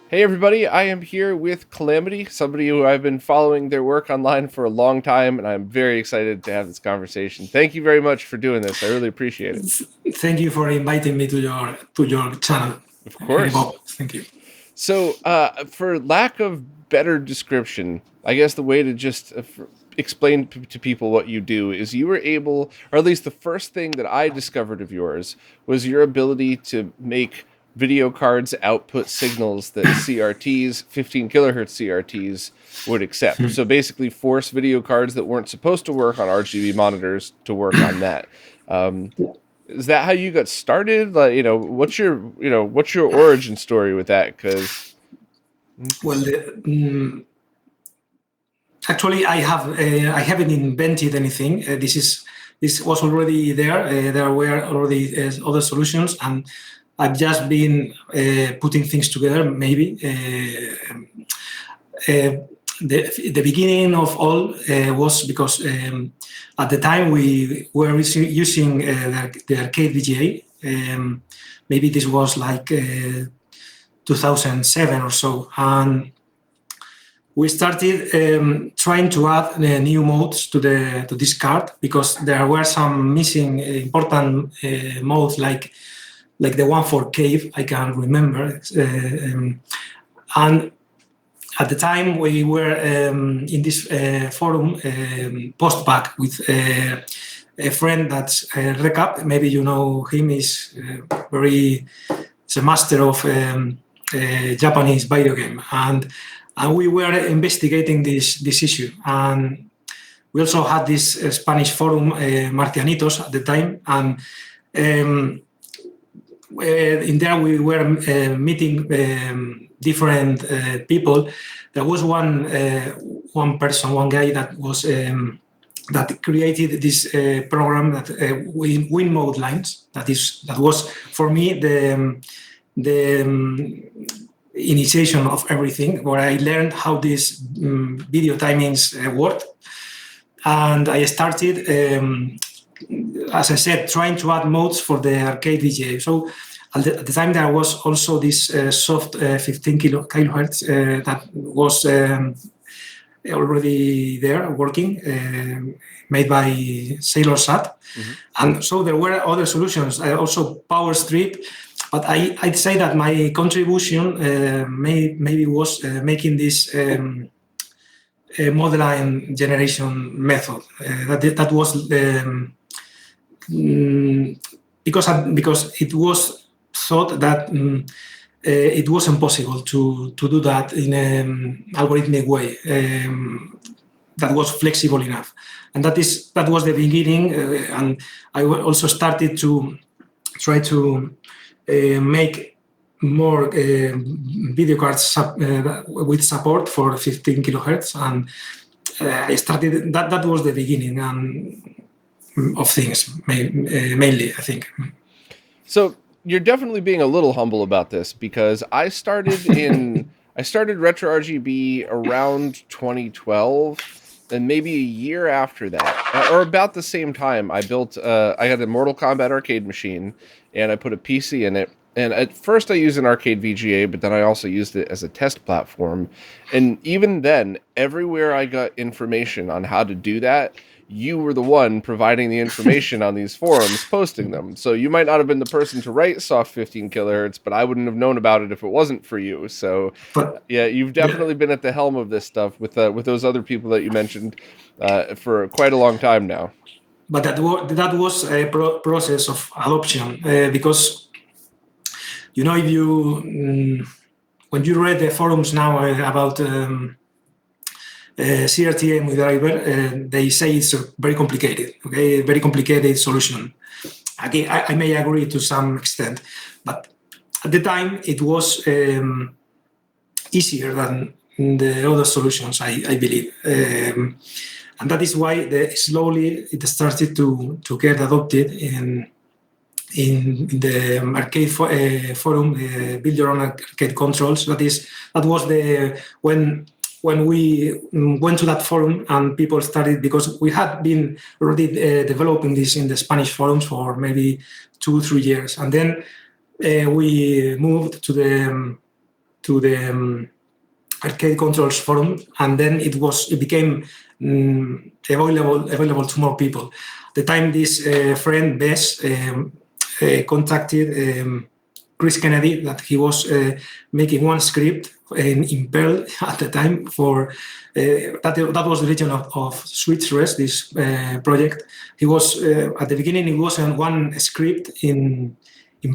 Hey everybody, I am here with Calamity, somebody who I've been following their work online for a long time, and I'm very excited to have this conversation. Thank you very much for doing this. I really appreciate it. Thank you for inviting me to your channel, Of course. Bob. Thank you. So, for lack of better description, I guess the way to just explain to people what you do is you were able, or at least the first thing that I discovered of yours was your ability to make video cards output signals that CRTs, 15 kilohertz CRTs, would accept. So basically, force video cards that weren't supposed to work on RGB monitors to work on that. Um, is that how you got started? Like, what's your origin story with that? Because Well, actually, I haven't invented anything. This was already there. There were already other solutions, and I've just been putting things together. Maybe the beginning of all was because at the time we were using the arcade VGA. Maybe this was like 2007 or so, and we started trying to add new modes to this card because there were some missing important modes like the one for cave. I can remember, and at the time we were in this forum post-back with a friend that's Recap. Maybe you know him. He's a master of Japanese video game, and we were investigating this issue. And we also had this Spanish forum, Marcianitos, at the time, and in there we were meeting different people. There was one guy that was that created this program that win mode lines. That was for me the initiation of everything, where I learned how these video timings worked, and I started, as I said, trying to add modes for the arcade VGA. So at the time there was also this soft 15 kilohertz that was already there working, made by Sailor Sat. Mm-hmm. And so there were other solutions, also Power Strip. But I'd say that my contribution maybe was making this model line generation method. That was because it was thought that it was impossible to do that in an algorithmic way that was flexible enough. And that was the beginning. And I also started to try to make more video cards with support for 15 kilohertz, and I started. That was the beginning of things, mainly, I think. So you're definitely being a little humble about this, because I started RetroRGB around 2012. And maybe a year after that, or about the same time, I had a Mortal Kombat arcade machine, and I put a PC in it. And at first I used an arcade VGA, but then I also used it as a test platform. And even then, everywhere I got information on how to do that, you were the one providing the information on these forums, posting them. So you might not have been the person to write soft 15 kilohertz, but I wouldn't have known about it if it wasn't for you. So yeah, you've definitely been at the helm of this stuff with those other people that you mentioned for quite a long time now. But that was a process of adoption, because if you when you read the forums now about CRT and driver, they say it's very complicated, okay, very complicated solution. Again, I may agree to some extent, but at the time it was easier than the other solutions, I believe. And that is why slowly it started to get adopted in the arcade forum, build your own arcade controls. That was when we went to that forum and people started, because we had been already developing this in the Spanish forums for maybe 2-3 years. And then we moved to the to the arcade controls forum, and then it became available to more people. At the time, this friend Bess contacted Chris Kennedy that he was making one script in Perl at the time for that was the region of SwitchRes, this project. He was at the beginning it was one script in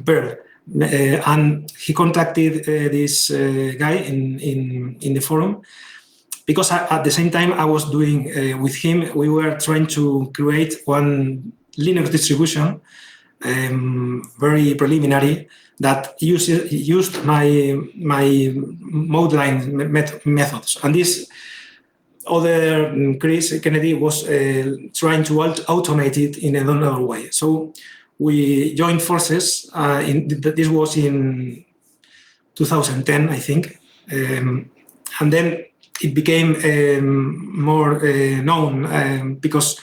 Perl, and he contacted this guy in the forum because at the same time I was doing with him. We were trying to create one Linux distribution, very preliminary, that used my mode line methods. And this other Chris Kennedy was trying to automate it in another way. So we joined forces. This was in 2010, I think. And then it became more known because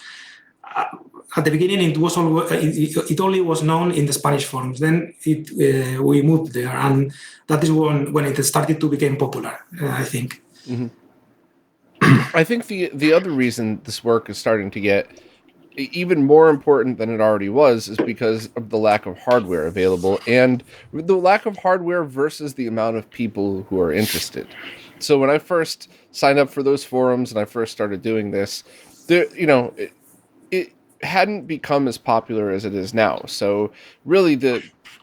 at the beginning, it only was known in the Spanish forums. Then we moved there, and that is when it started to become popular, I think. Mm-hmm. I think the other reason this work is starting to get even more important than it already was is because of the lack of hardware available, and the lack of hardware versus the amount of people who are interested. So when I first signed up for those forums and I first started doing this, it hadn't become as popular as it is now. So really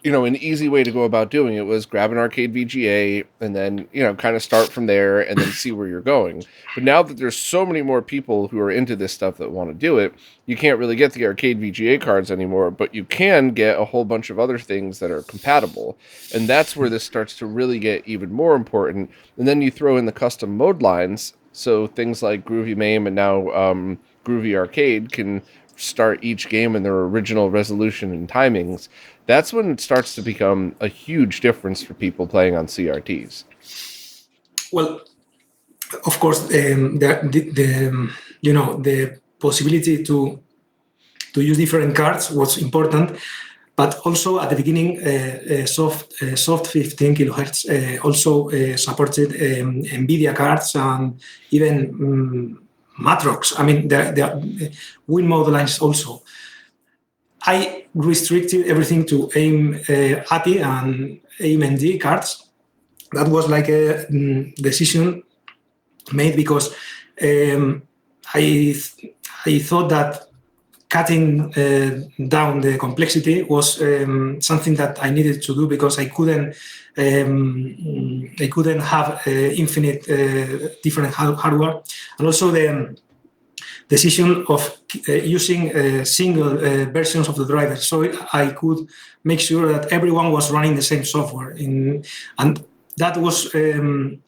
an easy way to go about doing it was grab an arcade VGA and then, kind of start from there and then see where you're going. But now that there's so many more people who are into this stuff that want to do it, you can't really get the arcade VGA cards anymore, but you can get a whole bunch of other things that are compatible. And that's where this starts to really get even more important. And then you throw in the custom mode lines. So things like Groovy MAME and now Groovy Arcade can start each game in their original resolution and timings. That's when it starts to become a huge difference for people playing on CRTs. Well, of course, the possibility to use different cards was important, but also at the beginning, soft 15 kilohertz also supported NVIDIA cards and even Matrox. I mean, the Win mode lines also. I restricted everything to AIM ATI and AIM-ND cards. That was like a decision made because I thought that cutting down the complexity was something that I needed to do because I couldn't have infinite different hardware, and also the decision of using single versions of the driver, so I could make sure that everyone was running the same software. And that was, that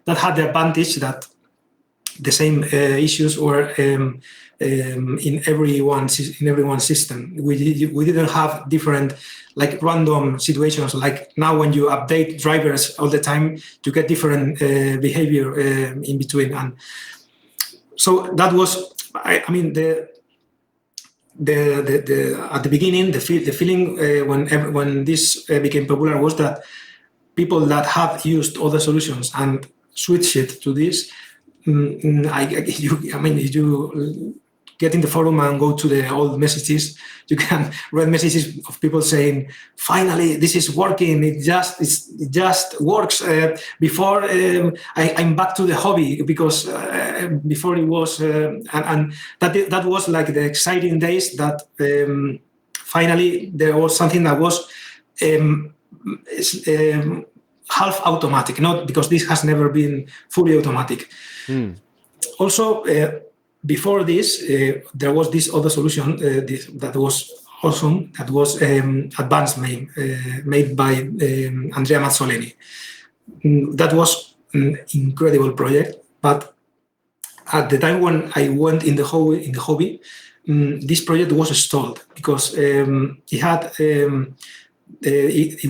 had the advantage that the same issues were in everyone's system. We didn't have different, like, random situations like now when you update drivers all the time to get different behavior in between. And so that was, at the beginning, the feeling when this became popular was that people that have used other solutions and switched it to this, if you get in the forum and go to the old messages, you can read messages of people saying, "Finally, this is working. It just works." Before I'm back to the hobby because before it was, and that was like the exciting days that finally there was something that was half automatic, not because this has never been fully automatic. Also, before this, there was this other solution that was awesome. That was Advanced MAME, made by Andrea Mazzoleni. That was an incredible project. But at the time when I went in the hobby, this project was stalled because it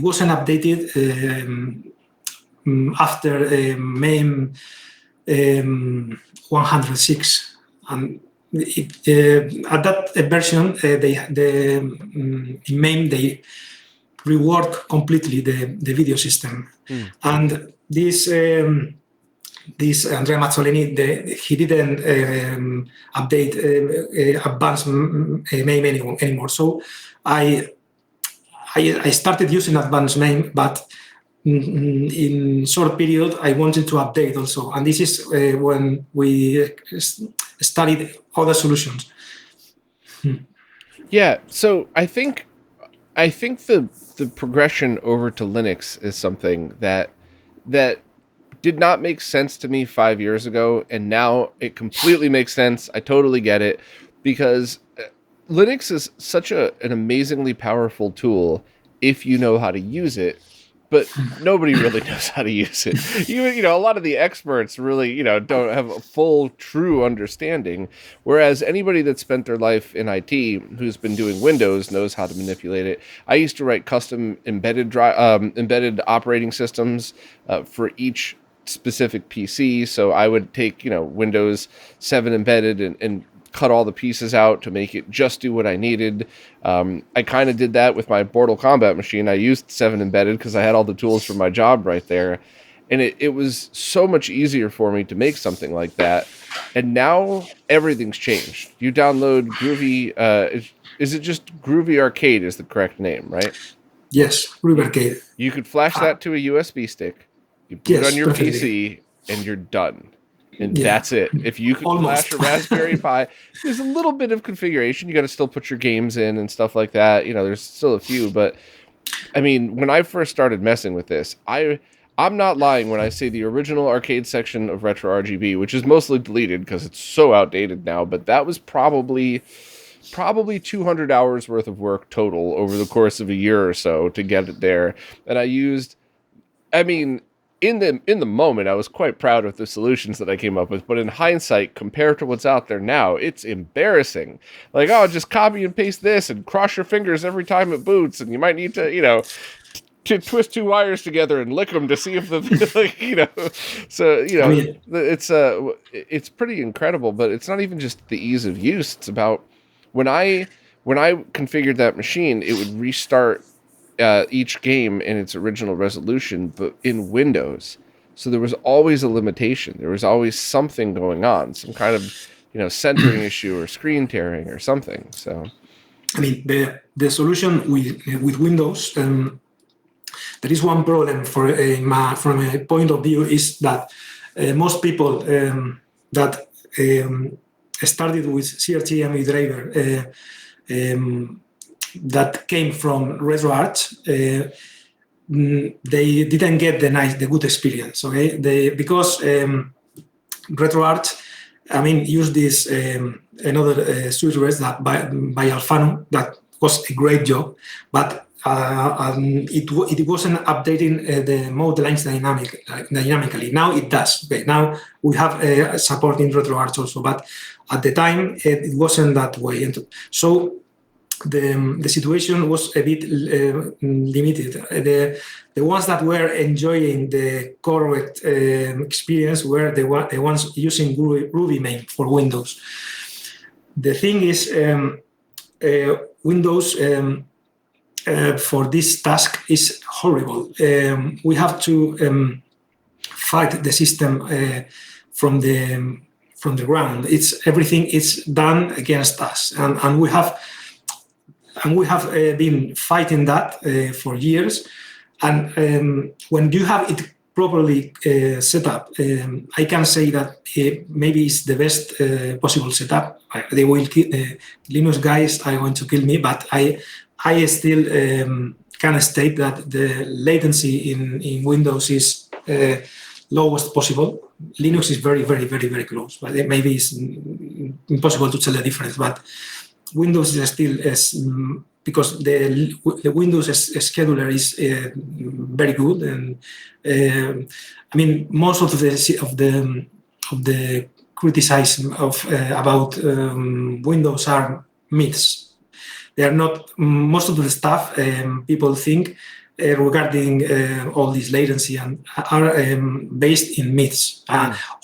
wasn't updated after MAME 106. And at that version, in MAME, they rework completely the video system. And this Andrea Mazzolini, he didn't update advanced MAME anymore. So I started using advanced MAME, but in short period, I wanted to update also. And this is when we studied other solutions. Yeah, so I think the progression over to Linux is something that did not make sense to me 5 years ago, and now it completely makes sense. I totally get it, because Linux is such an amazingly powerful tool if you know how to use it, but nobody really knows how to use it. You know, a lot of the experts really, you know, don't have a full, true understanding, whereas anybody that spent their life in IT who's been doing Windows knows how to manipulate it. I used to write custom embedded operating systems for each specific PC, so I would take, you know, Windows 7 embedded and cut all the pieces out to make it just do what I needed. I kind of did that with my Mortal Kombat machine. I used 7 embedded because I had all the tools for my job right there. And it was so much easier for me to make something like that. And now everything's changed. You download Groovy. Is it just Groovy Arcade is the correct name, right? Yes, Groovy Arcade. You could flash that to a USB stick. You put it on your PC and you're done. And that's it. If you could flash a Raspberry Pi, there's a little bit of configuration. You got to still put your games in and stuff like that. You know, there's still a few. But, I mean, when I first started messing with this, I'm not lying when I say the original arcade section of RetroRGB, which is mostly deleted because it's so outdated now, but that was probably 200 hours worth of work total over the course of a year or so to get it there. And I used, I mean, in the moment, I was quite proud of the solutions that I came up with, but in hindsight, compared to what's out there now, it's embarrassing. Like, oh, just copy and paste this and cross your fingers every time it boots, and you might need to, you know, to twist 2 wires together and lick them to see if the, like, you know. So, you know, it's pretty incredible, but it's not even just the ease of use. It's about when I configured that machine, it would restart each game in its original resolution, but in Windows. So there was always a limitation. There was always something going on, some kind of, you know, centering issue or screen tearing or something. So, I mean, the solution with Windows, there is one problem from a point of view is that most people that started with CRT driver that came from RetroArch, they didn't get the good experience. Okay, because RetroArch, I mean, used this another switch rest that by Alfano that was a great job, but it wasn't updating the mode lines dynamically. Now it does. Okay, now we have support in RetroArch also, but at the time it wasn't that way. And so the situation was a bit limited. The ones that were enjoying the correct experience were the ones using Groovy MAME for Windows. The thing is, Windows for this task is horrible. We have to fight the system from the ground. Everything is done against us, and we have been fighting that for years. And when you have it properly set up, I can say that maybe it's the best possible setup. They will Linux guys are going to kill me, but I still can state that the latency in Windows is lowest possible. Linux is very, very, very, very close, but maybe it's impossible to tell the difference. But Windows is still because the Windows scheduler is very good, and I mean most of the criticism about Windows are myths. They are not. Most of the stuff people think regarding all this latency and are based in myths,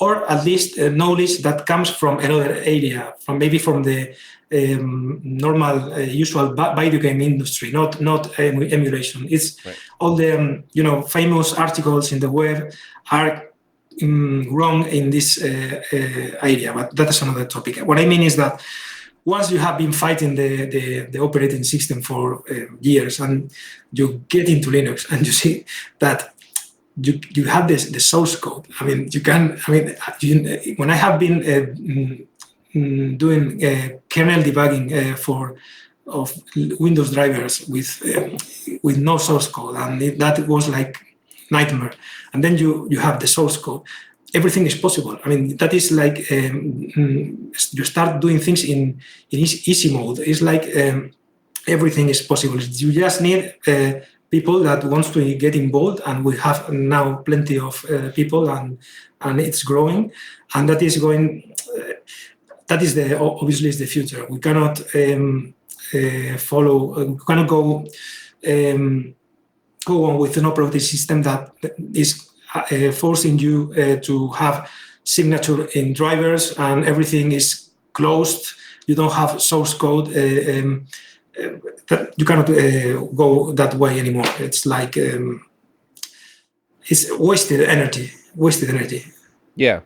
or at least knowledge that comes from another area, from the normal, usual video game industry, not emulation. It's right. All the famous articles in the web are wrong in this area, but that is another topic. What I mean is that once you have been fighting the operating system for years, and you get into Linux and you see that you have the source code. I mean, when I have been doing kernel debugging of Windows drivers with no source code, and that was like nightmare. And then you have the source code. Everything is possible. I mean, that is like you start doing things in easy mode. It's like everything is possible. You just need people that wants to get involved, and we have now plenty of people, and it's growing, and that is going. That is obviously is the future. We cannot follow. We cannot go on with an operating system that is forcing you to have signature in drivers, and everything is closed. You don't have source code. That you cannot go that way anymore. It's like it's wasted energy. Yeah.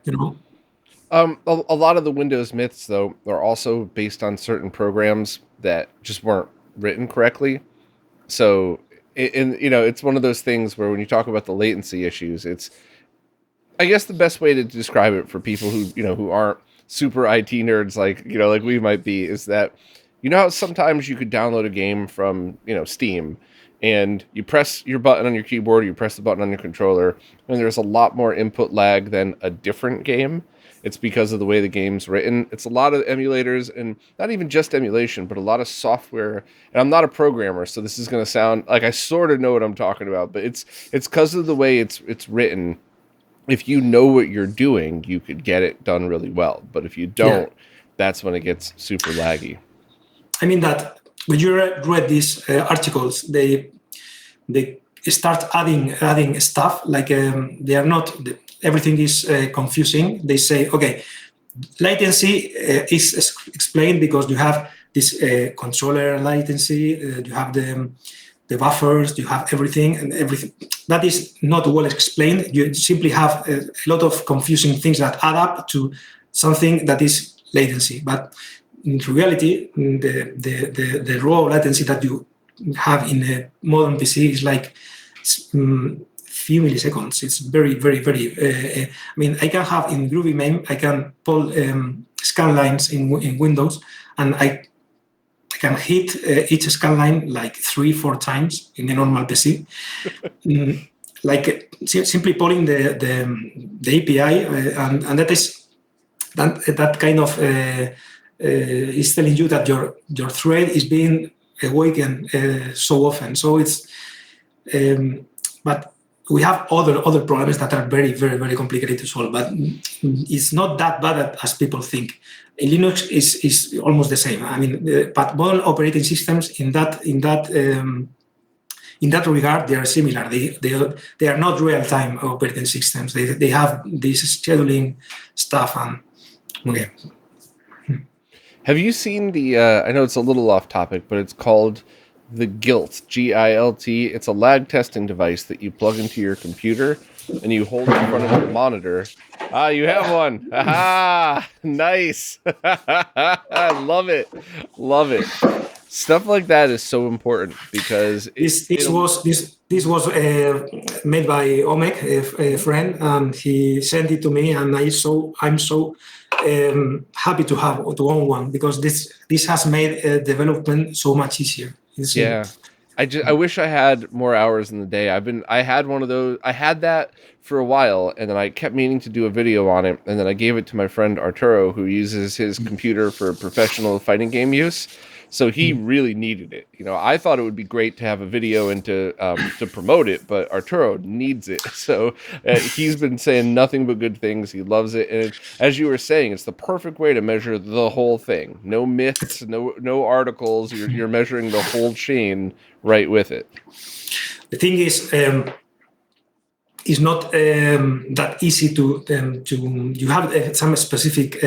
A lot of the Windows myths, though, are also based on certain programs that just weren't written correctly. So, it's one of those things where when you talk about the latency issues, it's, I guess the best way to describe it for people who aren't super IT nerds like we might be, is that, how sometimes you could download a game from, Steam, and you press your button on your keyboard, or you press the button on your controller, and there's a lot more input lag than a different game. It's because of the way the game's written. It's a lot of emulators, and not even just emulation, but a lot of software. And I'm not a programmer, so this is going to sound like I sort of know what I'm talking about, but it's because of the way it's written. If you know what you're doing, you could get it done really well. But if you don't, that's when it gets super laggy. I mean that when you read these articles, they start adding stuff like they are not. Everything is confusing. They say, okay, latency is explained because you have this controller latency, you have the buffers, you have everything, and everything. That is not well explained. You simply have a lot of confusing things that add up to something that is latency. But in reality, the raw latency that you have in a modern PC is like few milliseconds. It's very, very, very. I mean, I can have in Groovy MAME, I can pull scan lines in Windows, and I can hit each scan line like 3-4 times in a normal PC. Like simply pulling the API, and that is that kind of is telling you that your thread is being awakened so often. So it's, but we have other problems that are very, very, very complicated to solve, but it's not that bad as people think. Linux is almost the same. I mean, but modern operating systems in that regard, they are similar. They are not real-time operating systems. They have this scheduling stuff. And okay. Have you seen the? I know it's a little off topic, but it's called the GILT, G-I-L-T. It's a lag testing device that you plug into your computer and you hold in front of your monitor. Ah, you have one. Ah, nice. I love it. Stuff like that is so important because this was made by Omek, a friend, and he sent it to me, and I'm so happy to own one because this has made development so much easier. Yeah. I wish I had more hours in the day. I had one of those. I had that for a while, and then I kept meaning to do a video on it, and then I gave it to my friend Arturo, who uses his computer for professional fighting game use. So he really needed it. I thought it would be great to have a video and to promote it, but Arturo needs it. So he's been saying nothing but good things. He loves it, and as you were saying, it's the perfect way to measure the whole thing. No myths, no articles. You're measuring the whole chain right with it. The thing is, it's not that easy to you have some specific.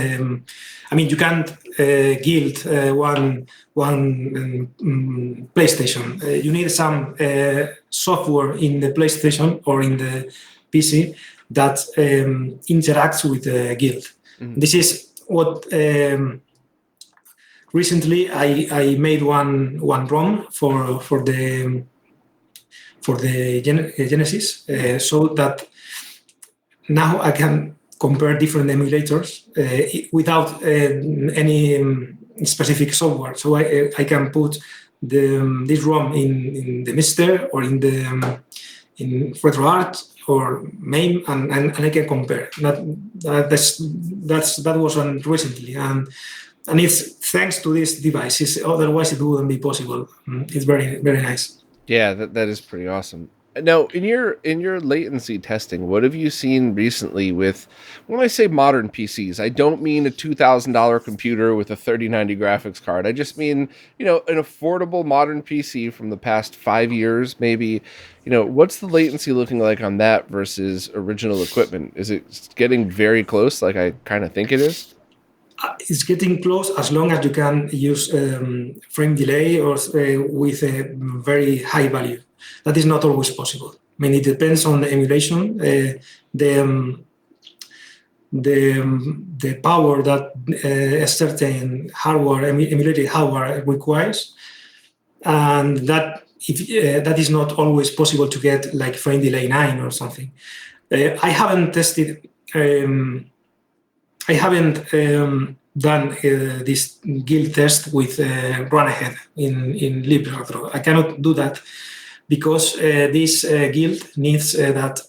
You can't guild one PlayStation. You need some software in the PlayStation or in the PC that interacts with the guild. Mm-hmm. This is what recently I made one ROM for the Genesis, so that now I can compare different emulators without any specific software. So I can put this ROM in the Mister or in RetroArch or MAME, and I can compare. That was one recently, and it's thanks to these devices. Otherwise, it wouldn't be possible. It's very, very nice. Yeah, that is pretty awesome. Now, in your latency testing, what have you seen recently with, when I say modern PCs, I don't mean a $2,000 computer with a 3090 graphics card. I just mean, an affordable modern PC from the past 5 years, maybe. What's the latency looking like on that versus original equipment? Is it getting very close, like I kind of think it is? It's getting close as long as you can use frame delay or with a very high value. That is not always possible. It depends on the emulation, the power that a certain hardware, emulated hardware requires, and that is not always possible to get like frame delay 9 or something. I haven't tested. I haven't done this guild test with run ahead in LibRetro. I cannot do that because this guild needs that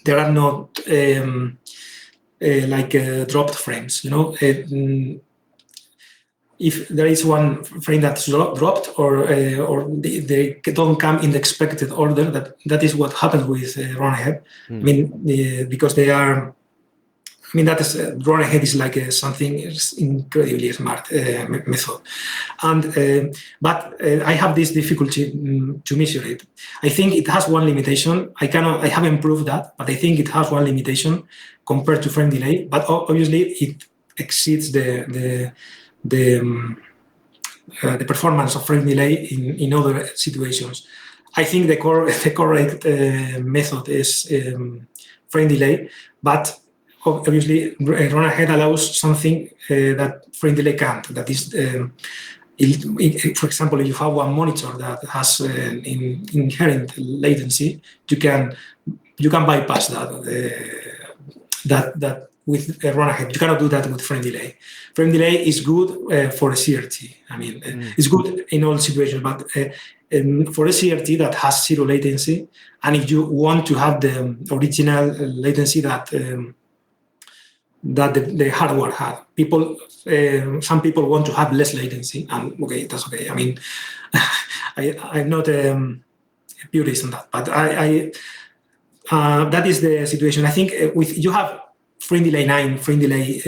there are not dropped frames. If there is one frame that's dropped or they don't come in the expected order, that is what happens with run ahead. Because they are. That is run ahead is like something incredibly smart method, and but I have this difficulty to measure it. I think it has one limitation. I haven't proved that, but I think it has one limitation compared to frame delay. But obviously, it exceeds the performance of frame delay in other situations. I think the correct method is frame delay, but obviously, run ahead allows something that frame delay can't. That is, for example, if you have one monitor that has inherent latency, you can bypass that with run ahead. You cannot do that with frame delay. Frame delay is good for a CRT. It's good in all situations, but for a CRT that has zero latency, and if you want to have the original latency that the hardware had. Some people want to have less latency, and okay, that's okay. I'm not a purist on that, but that is the situation. I think with you have frame delay 9, frame delay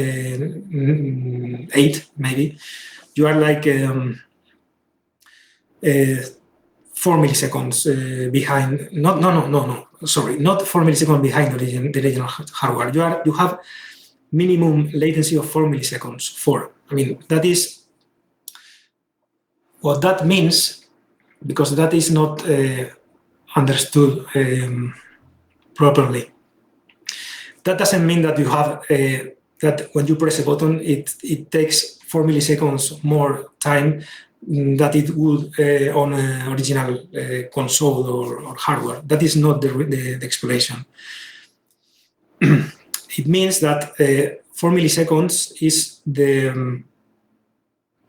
8, maybe you are like 4 milliseconds behind. No. Sorry, not 4 milliseconds behind the original hardware. You have minimum latency of 4 milliseconds. That is what that means, because that is not understood properly. That doesn't mean that you have that when you press a button, it takes 4 milliseconds more time that it would on an original console or hardware. That is not the explanation. It means that 4 milliseconds is the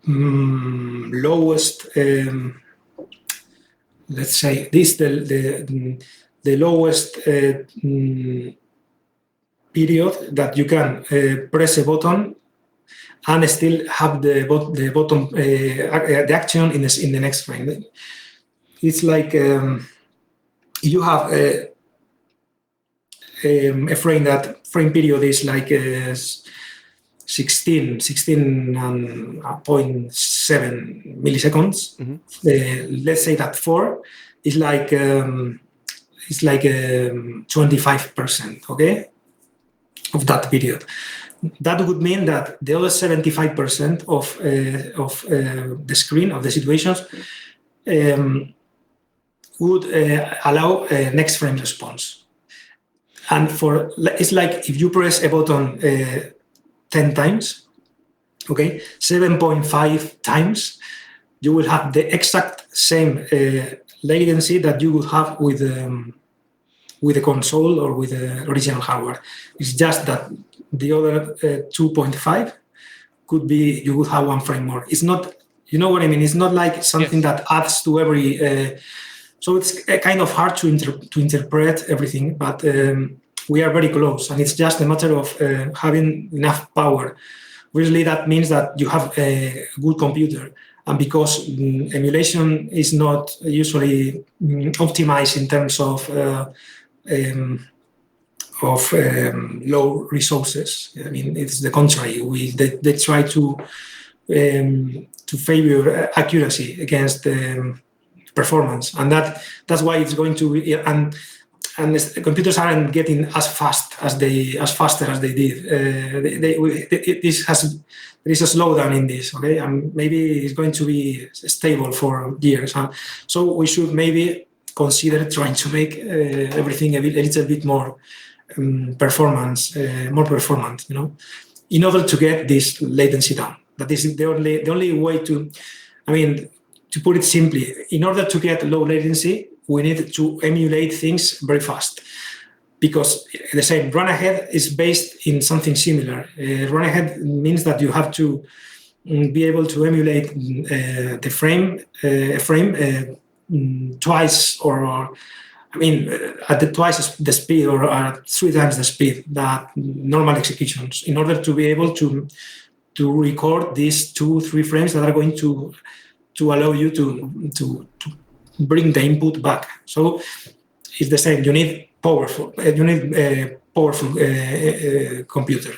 lowest, let's say, this the lowest period that you can press a button and still have the bottom the action in the next frame. It's like you have a frame that frame period is like 16.7 milliseconds. Let's say that 4 is like 25%, okay, of that period. That would mean that the other 75% of the screen of the situations would allow a next frame response. And it's like if you press a button 10 times, okay, 7.5 times, you will have the exact same latency that you would have with the console or with the original hardware. It's just that the other 2.5 could be you would have 1 frame more. It's not, you know what I mean? It's not like something that adds to every. So it's kind of hard to interpret everything, but we are very close, and it's just a matter of having enough power. Really, that means that you have a good computer, and because emulation is not usually optimized in terms of low resources. I mean, it's the contrary. They try to favor accuracy against performance, and that's why it's going to be. And the computers aren't getting as faster as they did. There is a slowdown in this, okay, and maybe it's going to be stable for years. So we should maybe consider trying to make everything a little bit more more performant, you know, in order to get this latency down. That is the only way to. I mean, to put it simply, in order to get low latency, we need to emulate things very fast, because the same run ahead is based in something similar. Run ahead means that you have to be able to emulate the frame twice, or I mean, at twice the speed, or at 3 times the speed that normal executions, in order to be able to record these 2-3 frames that are going to allow you to bring the input back. So it's the same. You need powerful. You need a powerful computer.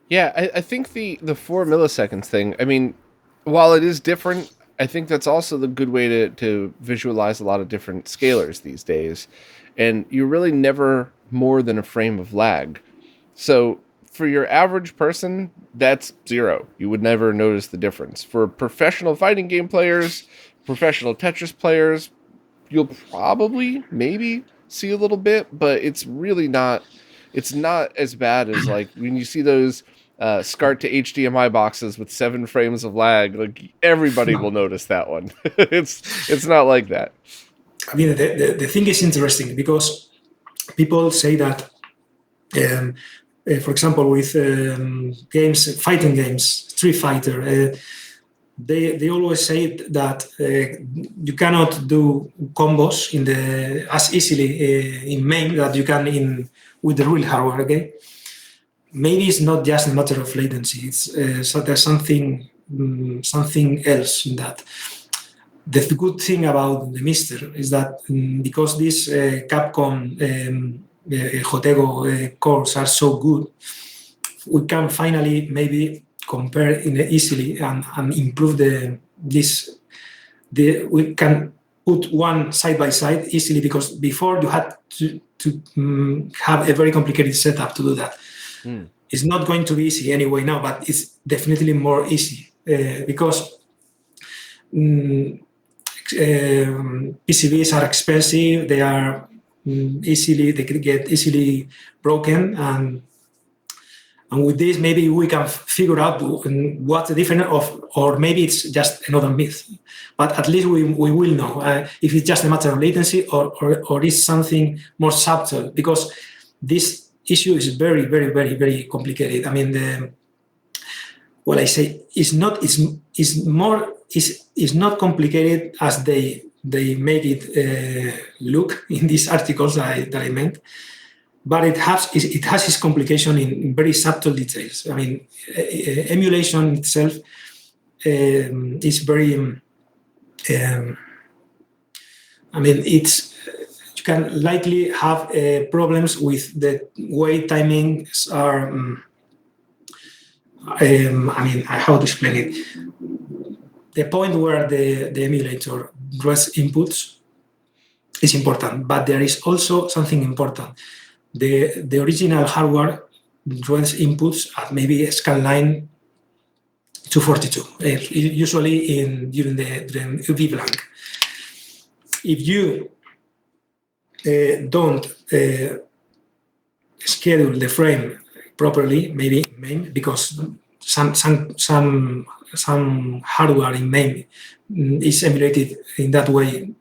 Yeah, I think the 4 milliseconds thing. I mean, while it is different, I think that's also the good way to visualize a lot of different scalars these days. And you're really never more than a frame of lag. So for your average person, that's 0. You would never notice the difference. For professional fighting game players, professional Tetris players, you'll probably maybe see a little bit, but it's really not. It's not as bad as like when you see those SCART to HDMI boxes with 7 frames of lag. Like everybody will notice that one. It's not like that. I mean, the thing is interesting because people say that. For example, with fighting games, Street Fighter, they always say that you cannot do combos as easily in MAME that you can with the real hardware. Okay, maybe it's not just a matter of latency. So there's something else in that. The good thing about the Mister is that because this Capcom Jotego cores are so good, we can finally maybe compare easily and improve we can put one side by side easily, because before you had to have a very complicated setup to do that. It's not going to be easy anyway now, but it's definitely more easy because PCBs are expensive. They are they can get easily broken, and with this maybe we can figure out what's the difference or maybe it's just another myth, but at least we will know if it's just a matter of latency or it's something more subtle, because this issue is very, very, very, very complicated. I mean, what I say is not complicated as they make it look in these articles that I meant. but it has its complication in very subtle details. I mean, emulation itself is very. I mean, you can likely have problems with the way timings are. I mean, how to explain it? The point where the emulator draws inputs is important, but there is also something important. The original hardware draws inputs at maybe scanline 242, usually during the UV blank. If you don't schedule the frame properly, maybe MAME, because some hardware in MAME is emulated in that way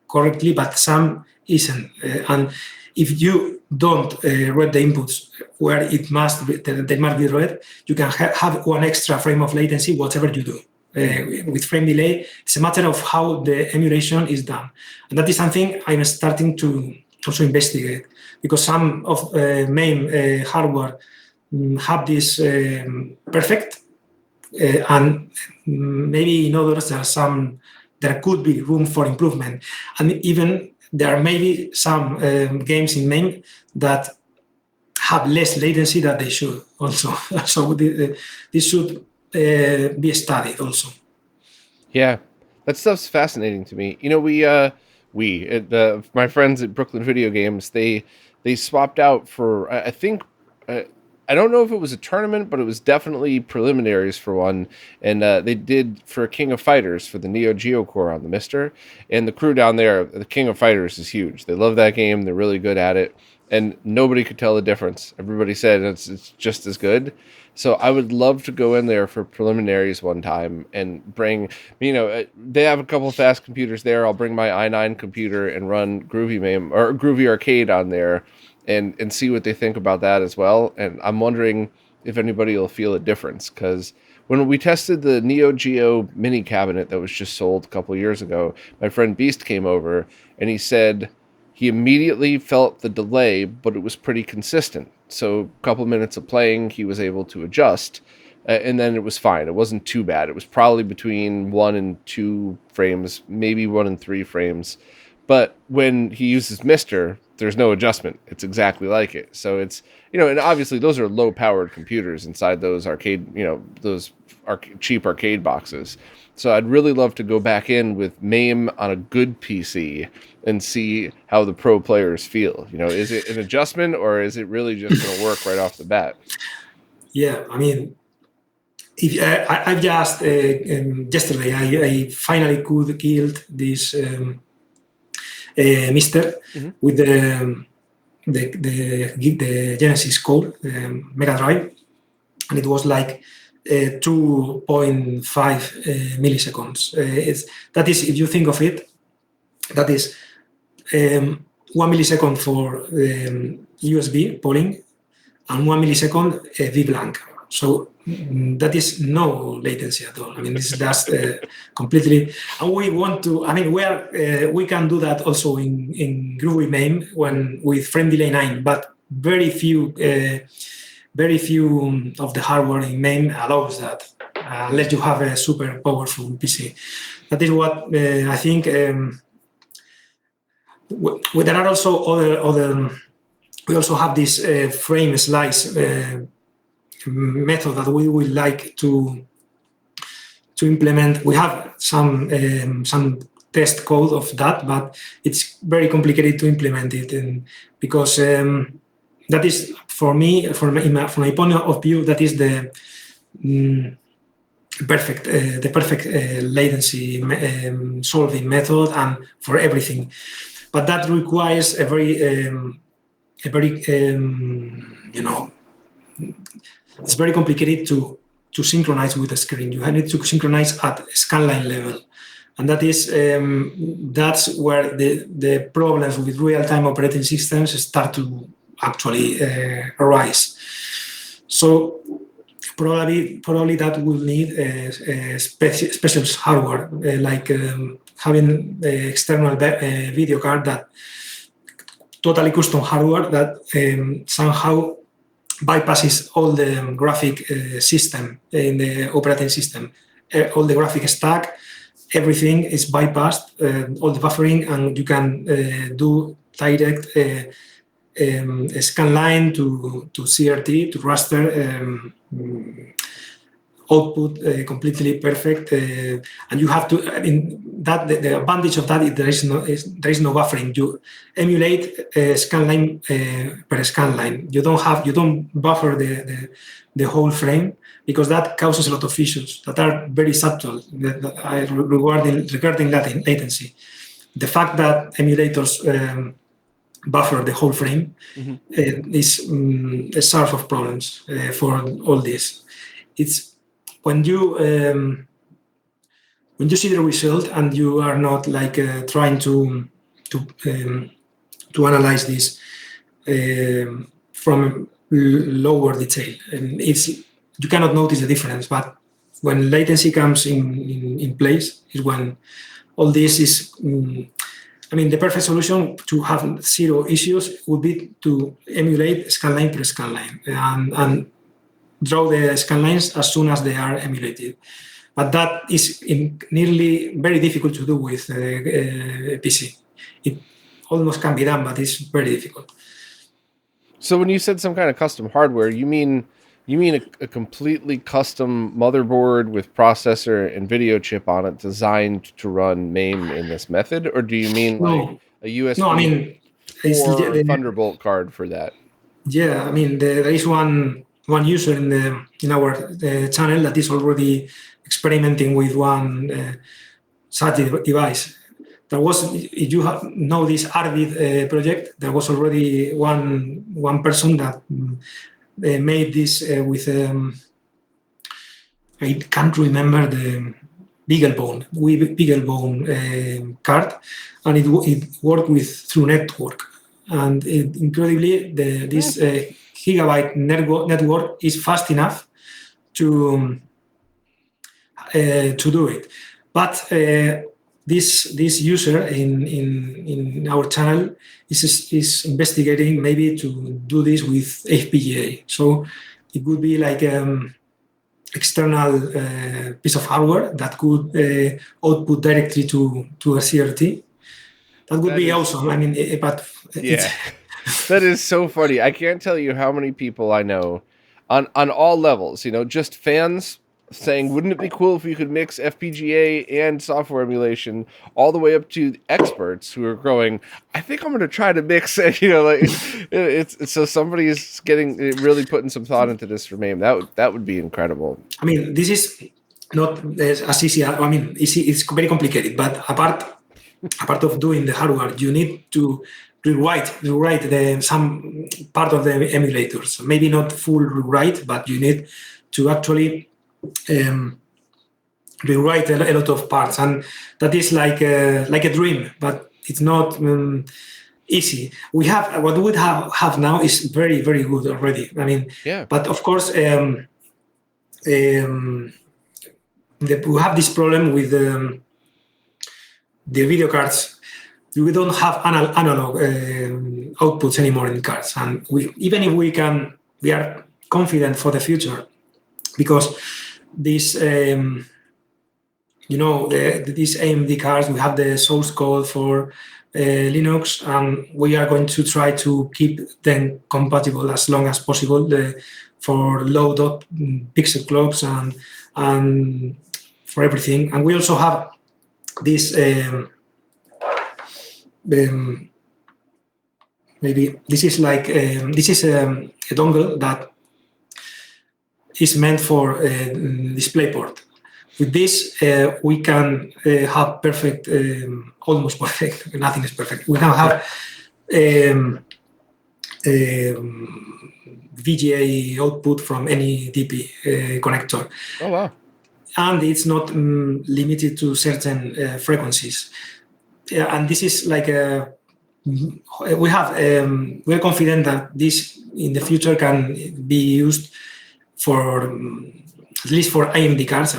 correctly, but some isn't. And if you don't read the inputs where they must be read, you can have one extra frame of latency, whatever you do. With frame delay, it's a matter of how the emulation is done. And that is something I'm starting to also investigate, because some of MAME hardware have this perfect, and maybe in others there could be room for improvement. And even there may be some games in MAME that have less latency than they should also. So this should be studied also. Yeah, that stuff's fascinating to me. You know, my friends at Brooklyn Video Games, they swapped out for, I think, I don't know if it was a tournament, but it was definitely preliminaries for one. And they did for King of Fighters for the Neo Geo core on the Mister. And the crew down there, the King of Fighters is huge. They love that game. They're really good at it. And nobody could tell the difference. Everybody said it's just as good. So I would love to go in there for preliminaries one time and bring, they have a couple of fast computers there. I'll bring my i9 computer and run Groovy MAME or Groovy Arcade on there and see what they think about that as well. And I'm wondering if anybody will feel a difference, because when we tested the Neo Geo mini cabinet that was just sold a couple of years ago, my friend Beast came over and he said he immediately felt the delay, but it was pretty consistent. So a couple minutes of playing, he was able to adjust, and then it was fine. It wasn't too bad. It was probably between 1 and 2 frames, maybe 1 and 3 frames. But when he uses Mister, there's no adjustment. It's exactly like it. So it's, and obviously those are low-powered computers inside those arcade, cheap arcade boxes. So I'd really love to go back in with MAME on a good PC and see how the pro players feel. Is it an adjustment or is it really just going to work right off the bat? Yeah, I mean, I've just yesterday I finally could kill this Mister with the Genesis code Mega Drive, and it was like 2.5 milliseconds. That is, if you think of it, that is 1 millisecond for USB polling and 1 millisecond VBlank. So that is no latency at all. I mean, it's just completely. And we want to. I mean, we can do that also in Groovy MAME with frame delay 9, but very few of the hardware in MAME allows that, unless you have a super powerful PC. That is what I think. There are also other. We also have this frame slice method that we would like to implement. We have some test code of that, but it's very complicated to implement it, and because that is, for me, from my point of view, that is the perfect latency solving method and for everything. But that requires a very it's very complicated to synchronize with the screen. You need to synchronize at scanline level, and that is that's where the problems with real-time operating systems start to actually arise. So probably that will need special hardware, like having the external video card that totally custom hardware that somehow bypasses all the graphic system in the operating system, all the graphic stack. Everything is bypassed, all the buffering, and you can do direct scan line to CRT to raster output completely perfect, and you have to. I mean, that the advantage of that is there is no buffering. You emulate a scan line per scan line. You don't buffer the whole frame, because that causes a lot of issues that are very subtle regarding latency. The fact that emulators buffer the whole frame is a source of problems for all this. It's when you see the result and you are not like trying to analyze this from lower detail, and you cannot notice the difference. But when latency comes in place is when all this is. I mean, the perfect solution to have zero issues would be to emulate scanline per scanline and draw the scanlines as soon as they are emulated. But that is nearly very difficult to do with PC. It almost can be done, but it's very difficult. So when you said some kind of custom hardware, you mean a completely custom motherboard with processor and video chip on it designed to run MAME in this method? Or do you mean like a USB or Thunderbolt card for that? Yeah, I mean, there is one user in our channel that is already experimenting with one such device. There was, if you know this Arvid project, there was already one person that made this with I can't remember the BeagleBone card, and it worked through network, and incredibly this gigabyte network is fast enough to do it. But this user in our channel is investigating maybe to do this with FPGA. So it would be like external piece of hardware that could output directly to a CRT. That would be awesome. I mean, but yeah, that is so funny. I can't tell you how many people I know on all levels, just fans saying, wouldn't it be cool if we could mix FPGA and software emulation, all the way up to experts who are going, I think I'm going to try to mix it, it's so somebody's really putting some thought into this for MAME. That would be incredible. I mean, this is not as easy. I mean, it's very complicated, but apart of doing the hardware, you need to rewrite some part of the emulators. Maybe not full rewrite, but you need to actually rewrite a lot of parts, and that is like a dream, but it's not easy. What we have now is very, very good already. I mean, yeah. But of course, we have this problem with the video cards. We don't have analog outputs anymore in cards, and even if we are confident for the future, because these these AMD cards, we have the source code for Linux, and we are going to try to keep them compatible as long as possible for low dot pixel clocks and for everything. And we also have this maybe this is like this is a dongle that is meant for Displayport. With this, we can have perfect, almost perfect. Nothing is perfect. We can have VGA output from any DP connector. Oh wow! And it's not limited to certain frequencies. And this is like we are confident that this in the future can be used for at least for AMD cards,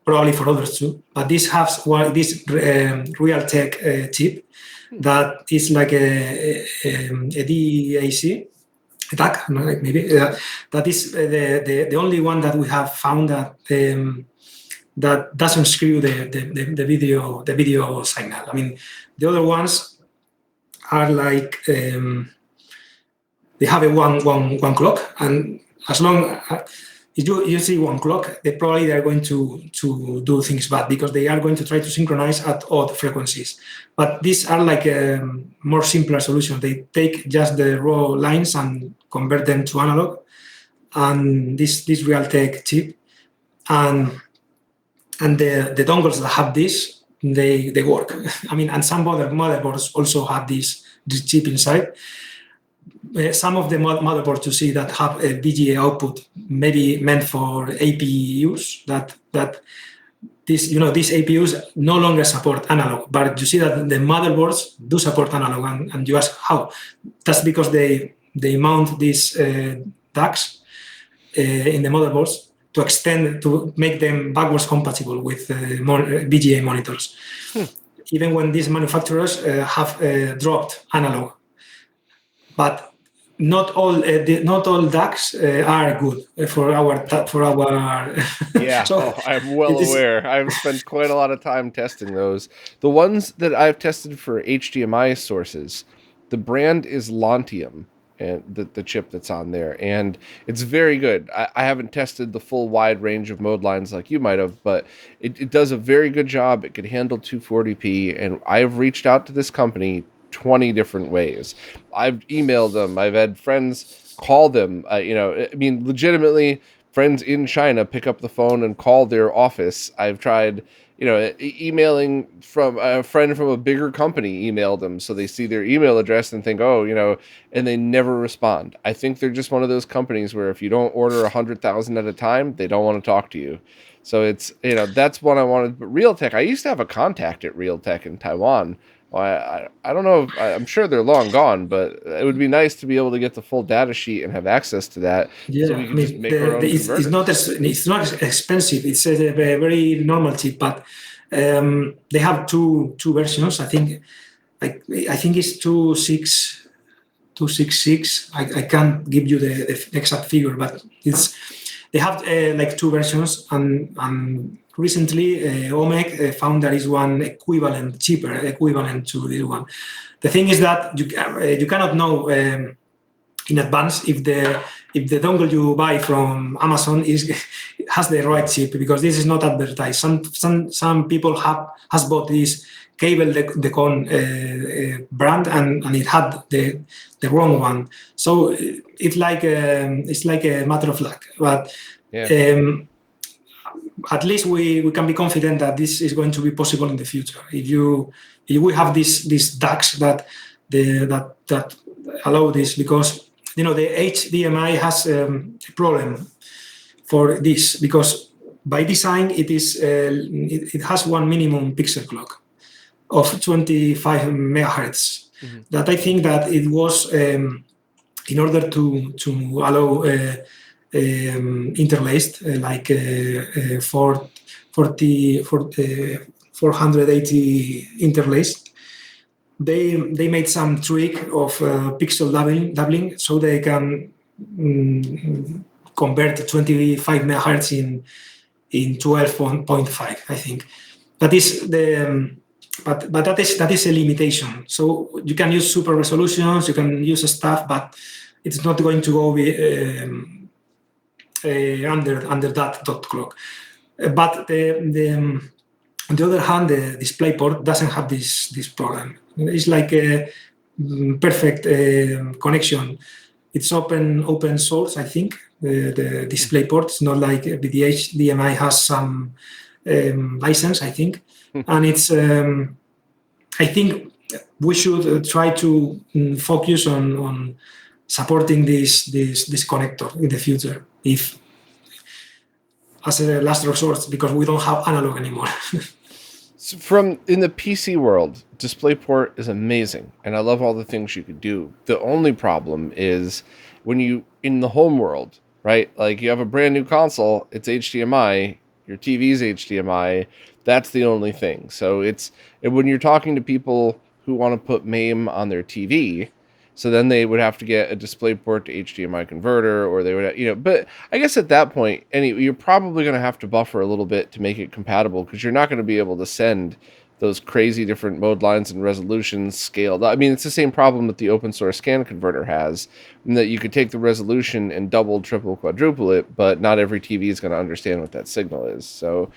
probably for others too. But this has this Realtek chip that is like a DAC attack, maybe that is the only one that we have found that that doesn't screw the video signal. I mean, the other ones are like they have a one clock, and as long if you see one clock, they are going to do things bad because they are going to try to synchronize at odd frequencies. But these are like a more simpler solution. They take just the raw lines and convert them to analog, and this Realtek chip, and the dongles that have this, they work. I mean, and some other motherboards also have this chip inside. Some of the motherboards you see that have a VGA output, maybe meant for APUs, that these APUs no longer support analog, but you see that the motherboards do support analog, and you ask how? That's because they mount these DACs in the motherboards to make them backwards compatible with VGA monitors. Even when these manufacturers have dropped analog, but not all DACs are good for our. Yeah, so I'm well aware. I've spent quite a lot of time testing those. The ones that I've tested for HDMI sources, the brand is Lontium, and the chip that's on there, and it's very good. I haven't tested the full wide range of mode lines like you might have, but it does a very good job. It could handle 240p, and I've reached out to this company 20 different ways. I've emailed them. I've had friends call them. I mean, legitimately, friends in China pick up the phone and call their office. I've tried, emailing from a friend from a bigger company, emailed them so they see their email address and think, and they never respond. I think they're just one of those companies where if you don't order 100,000 at a time, they don't want to talk to you. So it's, that's one I wanted. But Realtek, I used to have a contact at Realtek in Taiwan. Well, I don't know. I'm sure they're long gone, but it would be nice to be able to get the full data sheet and have access to that. Yeah, so we can just make our own converters. It's not expensive. It's a very normal chip, but they have two versions. I think it's 266. I can't give you the exact figure, but they have like two versions, and recently OMEC found there is one cheaper equivalent to this one. The thing is that you cannot know in advance if the dongle you buy from Amazon has the right chip, because this is not advertised. Some people has bought this cable Decon brand, and it had the wrong one. So it's like a matter of luck. But at least we can be confident that this is going to be possible in the future. If we have these DACs that allow this, because the HDMI has a problem for this, because by design it has one minimum pixel clock of 25 megahertz. Mm-hmm. That I think that it was in order to allow interlaced like 480 interlaced. They made some trick of pixel doubling, so they can convert 25 megahertz in 12.5. I think that is but that is a limitation. So you can use super resolutions, you can use stuff, but it's not going to go under that dot clock. But on the other hand, the DisplayPort doesn't have this problem. It's like a perfect connection. It's open source, I think. The DisplayPort is not like the HDMI has some license, I think. And it's I think we should try to focus on supporting this connector in the future, if as a last resort, because we don't have analog anymore. So in the PC world, DisplayPort is amazing, and I love all the things you could do. The only problem is when in the home world, right? Like you have a brand new console, it's HDMI, your TV's HDMI, that's the only thing. So when you're talking to people who want to put MAME on their TV, so then they would have to get a DisplayPort to HDMI converter, or they would, but I guess at that point, you're probably going to have to buffer a little bit to make it compatible because you're not going to be able to send those crazy different mode lines and resolutions scaled. I mean, it's the same problem that the open source scan converter has, in that you could take the resolution and double, triple, quadruple it, but not every TV is going to understand what that signal is. So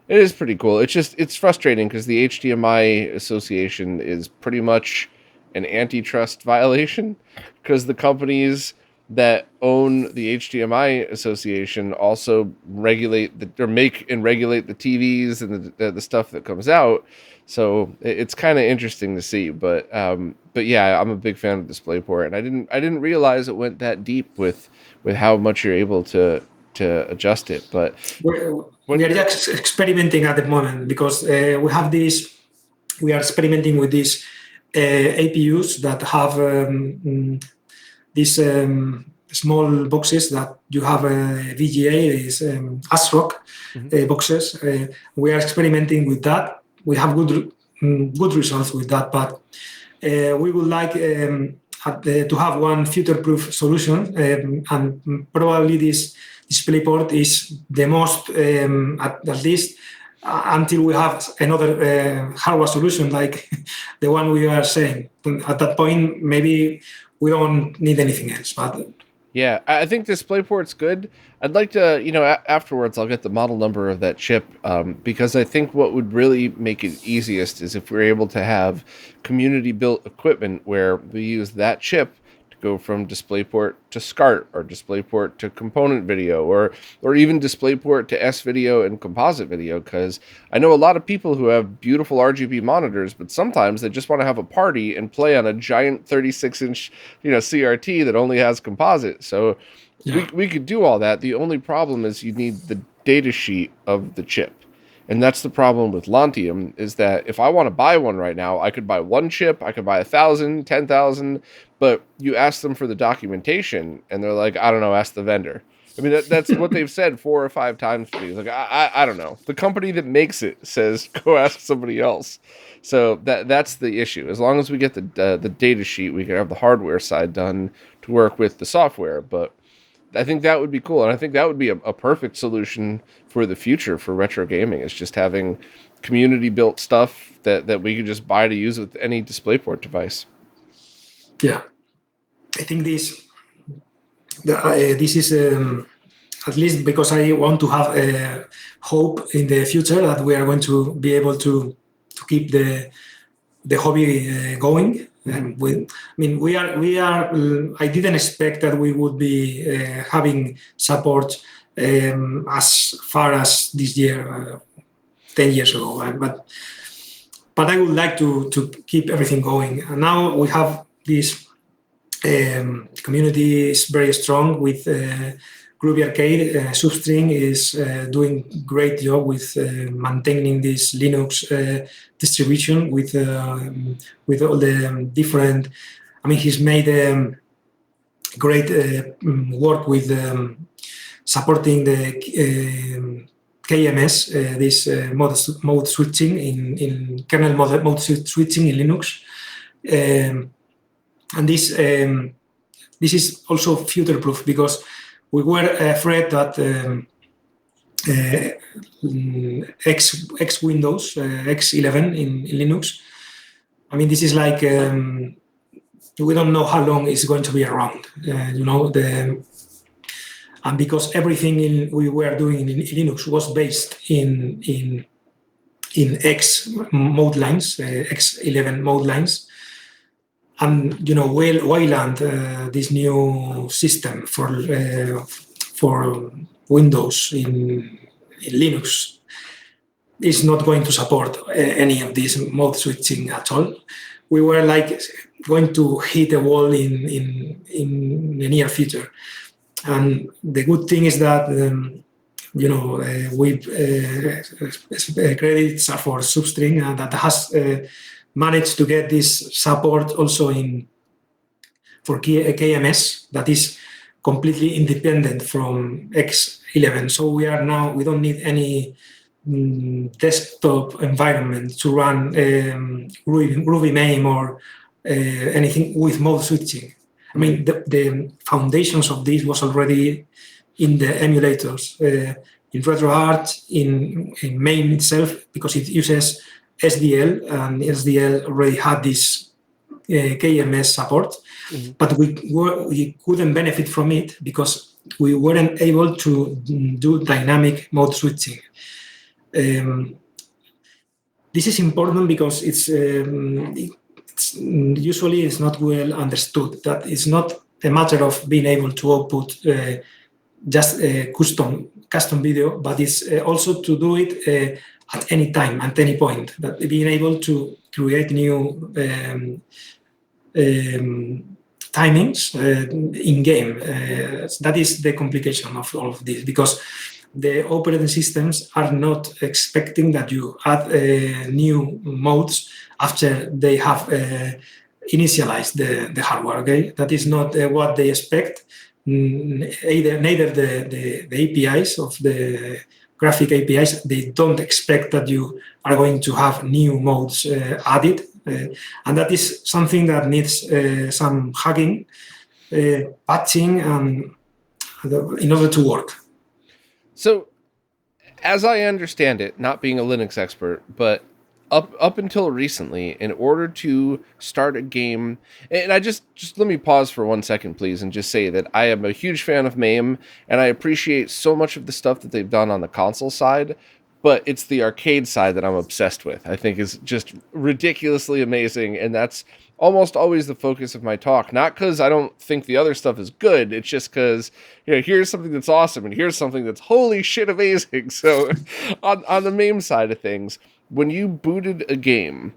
it is pretty cool. It's frustrating because the HDMI association is pretty much an antitrust violation because the companies that own the HDMI association also make and regulate the TVs and the stuff that comes out. So it's kind of interesting to see, but yeah, I'm a big fan of DisplayPort, and I didn't realize it went that deep with how much you're able to adjust it. But we are just experimenting at the moment because we are experimenting with these APUs that have these small boxes that you have VGA, is ASRock boxes. We are experimenting with that. We have good results with that, but we would like to have one future-proof solution, and probably this DisplayPort is the most, at least until we have another hardware solution like the one we are saying. At that point, maybe we don't need anything else. But yeah, I think DisplayPort's good. I'd like to, afterwards I'll get the model number of that chip, because I think what would really make it easiest is if we're able to have community-built equipment where we use that chip to go from DisplayPort to SCART, or DisplayPort to component video, or even DisplayPort to S-video and composite video, because I know a lot of people who have beautiful RGB monitors, but sometimes they just want to have a party and play on a giant 36-inch, CRT that only has composite. So yeah, we could do all that. The only problem is you need the data sheet of the chip. And that's the problem with Lantium, is that if I want to buy one right now, I could buy one chip, I could buy 1,000, 10,000, but you ask them for the documentation, and they're like, I don't know, ask the vendor. I mean, that's what they've said 4 or 5 times to me. Like, I don't know. The company that makes it says, go ask somebody else. So that's the issue. As long as we get the data sheet, we can have the hardware side done to work with the software, but I think that would be cool, and I think that would be a perfect solution for the future for retro gaming, is just having community-built stuff that we could just buy to use with any DisplayPort device. Yeah, I think this is, at least because I want to have hope in the future that we are going to be able to keep the hobby going. And we are. I didn't expect that we would be having support as far as this year, 10 years ago. But I would like to keep everything going. And now we have this community is very strong with Groovy Arcade. Substring is doing great job with maintaining this Linux distribution with all the different. I mean, he's made great work with supporting the KMS, this mode switching in kernel mode switching in Linux, and this is also future-proof because we were afraid that X Windows, X11 in Linux, I mean, this is like, we don't know how long it's going to be around, and because everything we were doing in Linux was based in X mode lines, X11 mode lines, and Wayland, this new system for Windows in Linux, is not going to support any of this mode switching at all. We were like going to hit a wall in the near future. And the good thing is that credits are for Substring that has managed to get this support also for KMS. That is completely independent from X11. So we don't need any desktop environment to run Groovy MAME or anything with mode switching. I mean, the foundations of this was already in the emulators, in RetroArch, in MAME itself, because it uses SDL, and SDL already had this KMS support, but we couldn't benefit from it because we weren't able to do dynamic mode switching. This is important because it's usually it's not well understood that it's not a matter of being able to output just a custom video, but it's also to do it at any time, at any point, that being able to create new timings in game. That is the complication of all of this, because the operating systems are not expecting that you add new modes after they have initialized the hardware. Okay, that is not what they expect. Neither the APIs of the graphic APIs, they don't expect that you are going to have new modes added. And that is something that needs some hacking, patching, in order to work. So, as I understand it, not being a Linux expert, but up until recently, in order to start a game, and I just let me pause for 1 second, please, and just say that I am a huge fan of MAME, and I appreciate so much of the stuff that they've done on the console side, but it's the arcade side that I'm obsessed with. I think is just ridiculously amazing, and that's almost always the focus of my talk. Not because I don't think the other stuff is good, it's just because, here's something that's awesome, and here's something that's holy shit amazing. So, on the MAME side of things, when you booted a game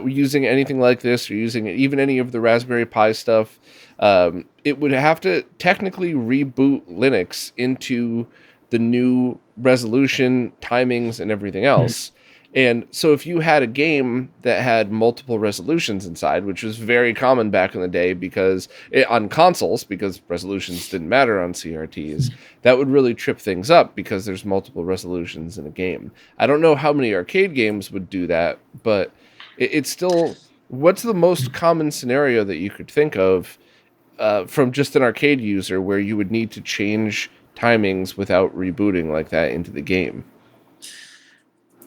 using anything like this, or using even any of the Raspberry Pi stuff, it would have to technically reboot Linux into the new resolution, timings, and everything else. And so if you had a game that had multiple resolutions inside, which was very common back in the day because on consoles, because resolutions didn't matter on CRTs, that would really trip things up because there's multiple resolutions in a game. I don't know how many arcade games would do that, but it's still, what's the most common scenario that you could think of from just an arcade user where you would need to change timings without rebooting like that into the game?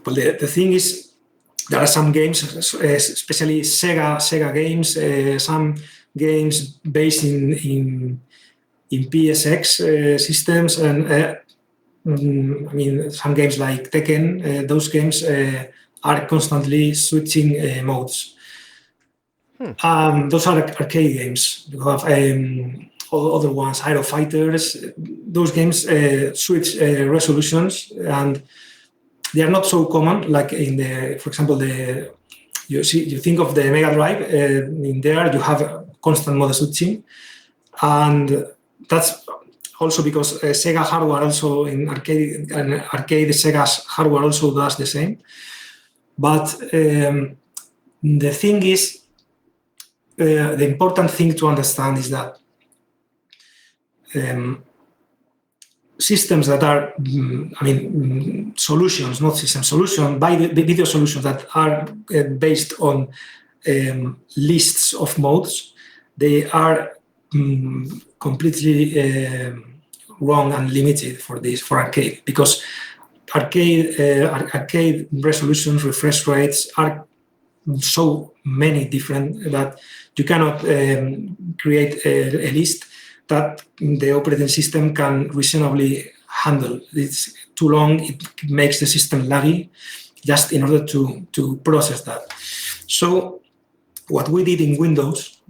Well, the thing is, there are some games, especially Sega games, some games based in PSX systems, and I mean, some games like Tekken, those games are constantly switching modes. Those are arcade games. You have other ones, Hero Fighters. Those games switch resolutions, and they are not so common. Like in for example, you think of the Mega Drive. In there, you have constant mode switching, and that's also because Sega hardware also in arcade Sega's hardware also does the same. But the thing is, the important thing to understand is that systems that are, solutions, not systems, video solutions that are based on lists of modes, they are completely wrong and limited for arcade, because arcade resolutions, refresh rates are so many different that you cannot create a list that the operating system can reasonably handle. It's too long, it makes the system laggy just in order to process that. So what we did in Windows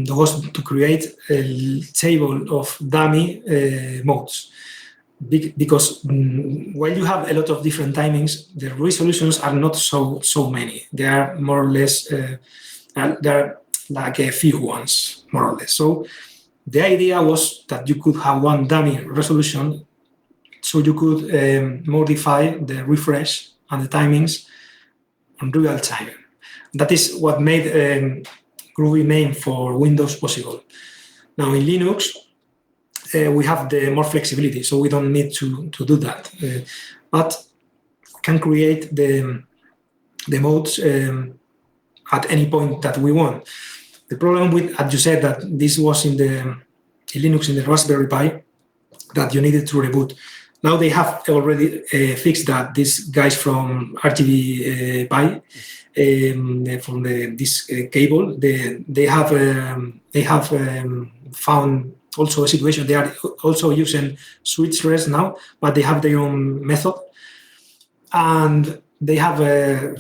was to create a table of dummy modes, because while you have a lot of different timings, the resolutions are not so many. They are more or less, they're like a few ones, more or less. So the idea was that you could have one dummy resolution, so you could modify the refresh and the timings on real time. That is what made Groovy MAME for Windows possible. Now in Linux, we have the more flexibility, so we don't need to do that. But can create the modes at any point that we want. The problem with, as you said, that this was in Linux, in the Raspberry Pi, that you needed to reboot. Now they have already fixed that. These guys from RGB Pi, from this cable, they have found also a situation. They are also using switch res now, but they have their own method, and they have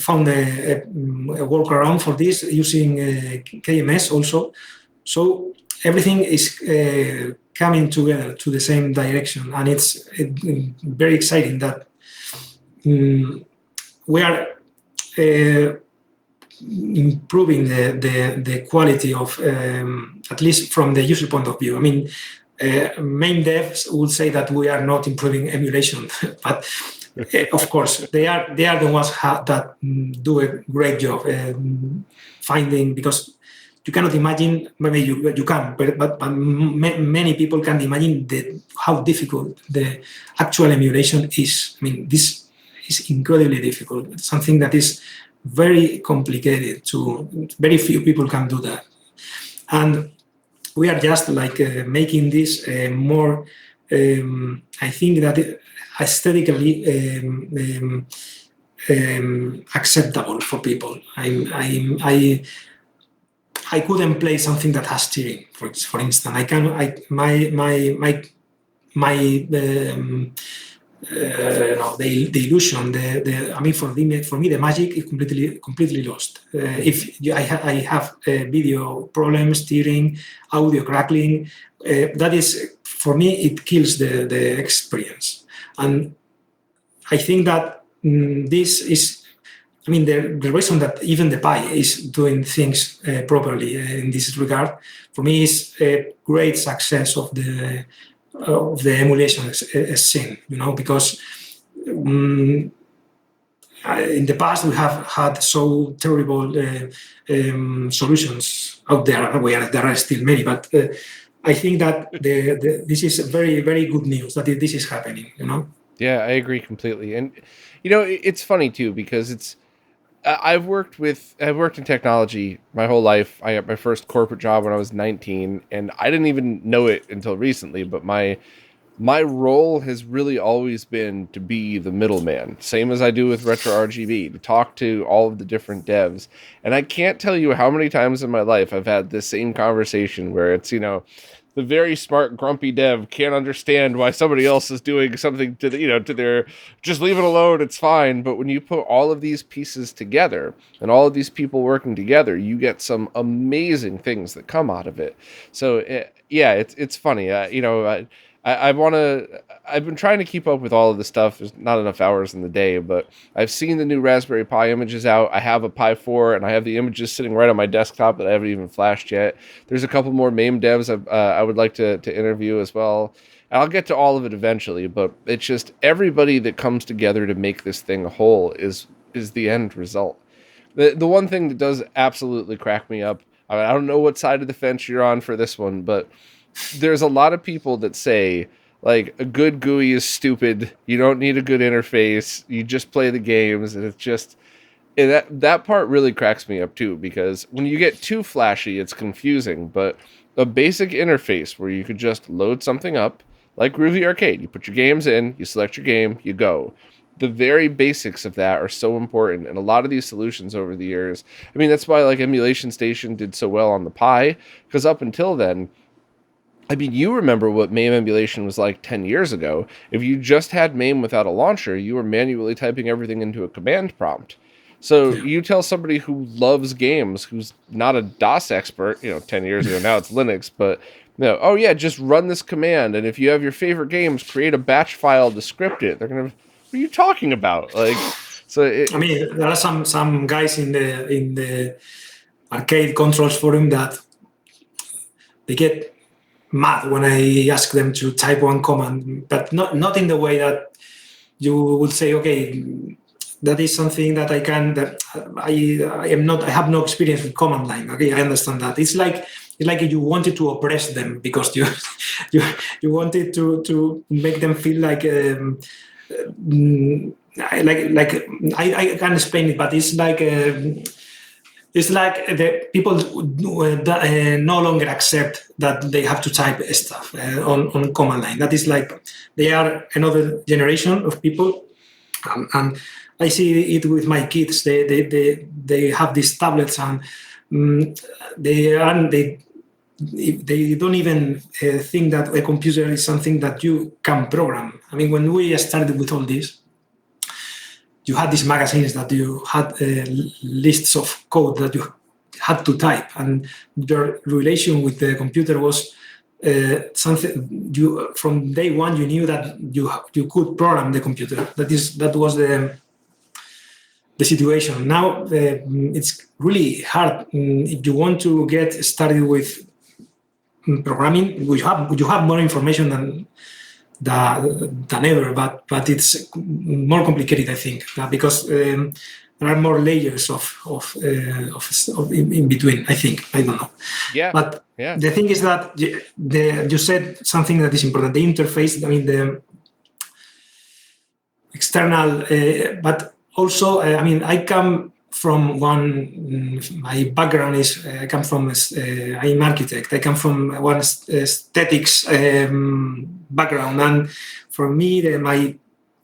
found a workaround for this using KMS also. So everything is coming together to the same direction, and it's very exciting that we are improving the quality of, at least from the user point of view. I mean, MAME devs would say that we are not improving emulation, but of course they are the ones that do a great job finding, because you cannot imagine, maybe you can, but many people can't imagine how difficult the actual emulation is. I mean, this is incredibly difficult. It's something that is very complicated. Very few people can do that. And we are just like making this more, I think that aesthetically acceptable for people. I couldn't play something that has steering, for instance. The illusion, I mean, for me, the magic is completely lost. If I have video problems, steering, audio crackling, that is, for me, it kills the experience. And I think that this is, I mean, the reason that even the Pi is doing things properly in this regard, for me, is a great success of the emulation scene, because in the past we have had so terrible solutions out there. Where there are still many, but I think that this is very, very good news that this is happening. Yeah, I agree completely. And it's funny too, because I've worked in technology my whole life. I got my first corporate job when I was 19, and I didn't even know it until recently, but my role has really always been to be the middleman, same as I do with RetroRGB, to talk to all of the different devs. And I can't tell you how many times in my life I've had this same conversation where it's, the very smart, grumpy dev can't understand why somebody else is doing something to their, just leave it alone, it's fine. But when you put all of these pieces together and all of these people working together, you get some amazing things that come out of it. So it's funny. I've been trying to keep up with all of this stuff. There's not enough hours in the day, but I've seen the new Raspberry Pi images out. I have a Pi 4, and I have the images sitting right on my desktop that I haven't even flashed yet. There's a couple more MAME devs I would like to interview as well. And I'll get to all of it eventually, but it's just everybody that comes together to make this thing a whole is the end result. The one thing that does absolutely crack me up, I don't know what side of the fence you're on for this one, but there's a lot of people that say, like, a good GUI is stupid. You don't need a good interface. You just play the games. And it's just, that part really cracks me up too, because when you get too flashy, it's confusing. But a basic interface where you could just load something up, like Groovy Arcade. You put your games in, you select your game, you go. The very basics of that are so important. And a lot of these solutions over the years, I mean, that's why like Emulation Station did so well on the Pi, because up until then, I mean, you remember what MAME emulation was like 10 years ago. If you just had MAME without a launcher, you were manually typing everything into a command prompt. So you tell somebody who loves games, who's not a DOS expert, 10 years ago, now it's Linux, but oh yeah, just run this command. And if you have your favorite games, create a batch file to script it. They're going to, what are you talking about? Like, so I mean, there are some guys in the arcade controls forum that they get mad when I ask them to type one command, but not in the way that you would say, okay, that is something that I can, that I have no experience with command line. Okay, I understand that. It's like it's like you wanted to oppress them because you you wanted to make them feel like like I can't explain it, but it's like the people no longer accept that they have to type stuff on command line. That is like they are another generation of people, and I see it with my kids. They have these tablets, and they don't even think that a computer is something that you can program. I mean, when we started with all this, you had these magazines that you had lists of code that you had to type, and your relation with the computer was something you from day one you knew that you could program the computer. That was the situation. Now it's really hard if you want to get started with programming. You have more information than ever, but it's more complicated, I think, because there are more layers of in between. I think, I don't know. Yeah. But yeah. the thing is that you said something that is important. The interface. I mean, the external, but also, I mean, I come from my background is I come from I'm architect. I come from one aesthetics background, and for me, my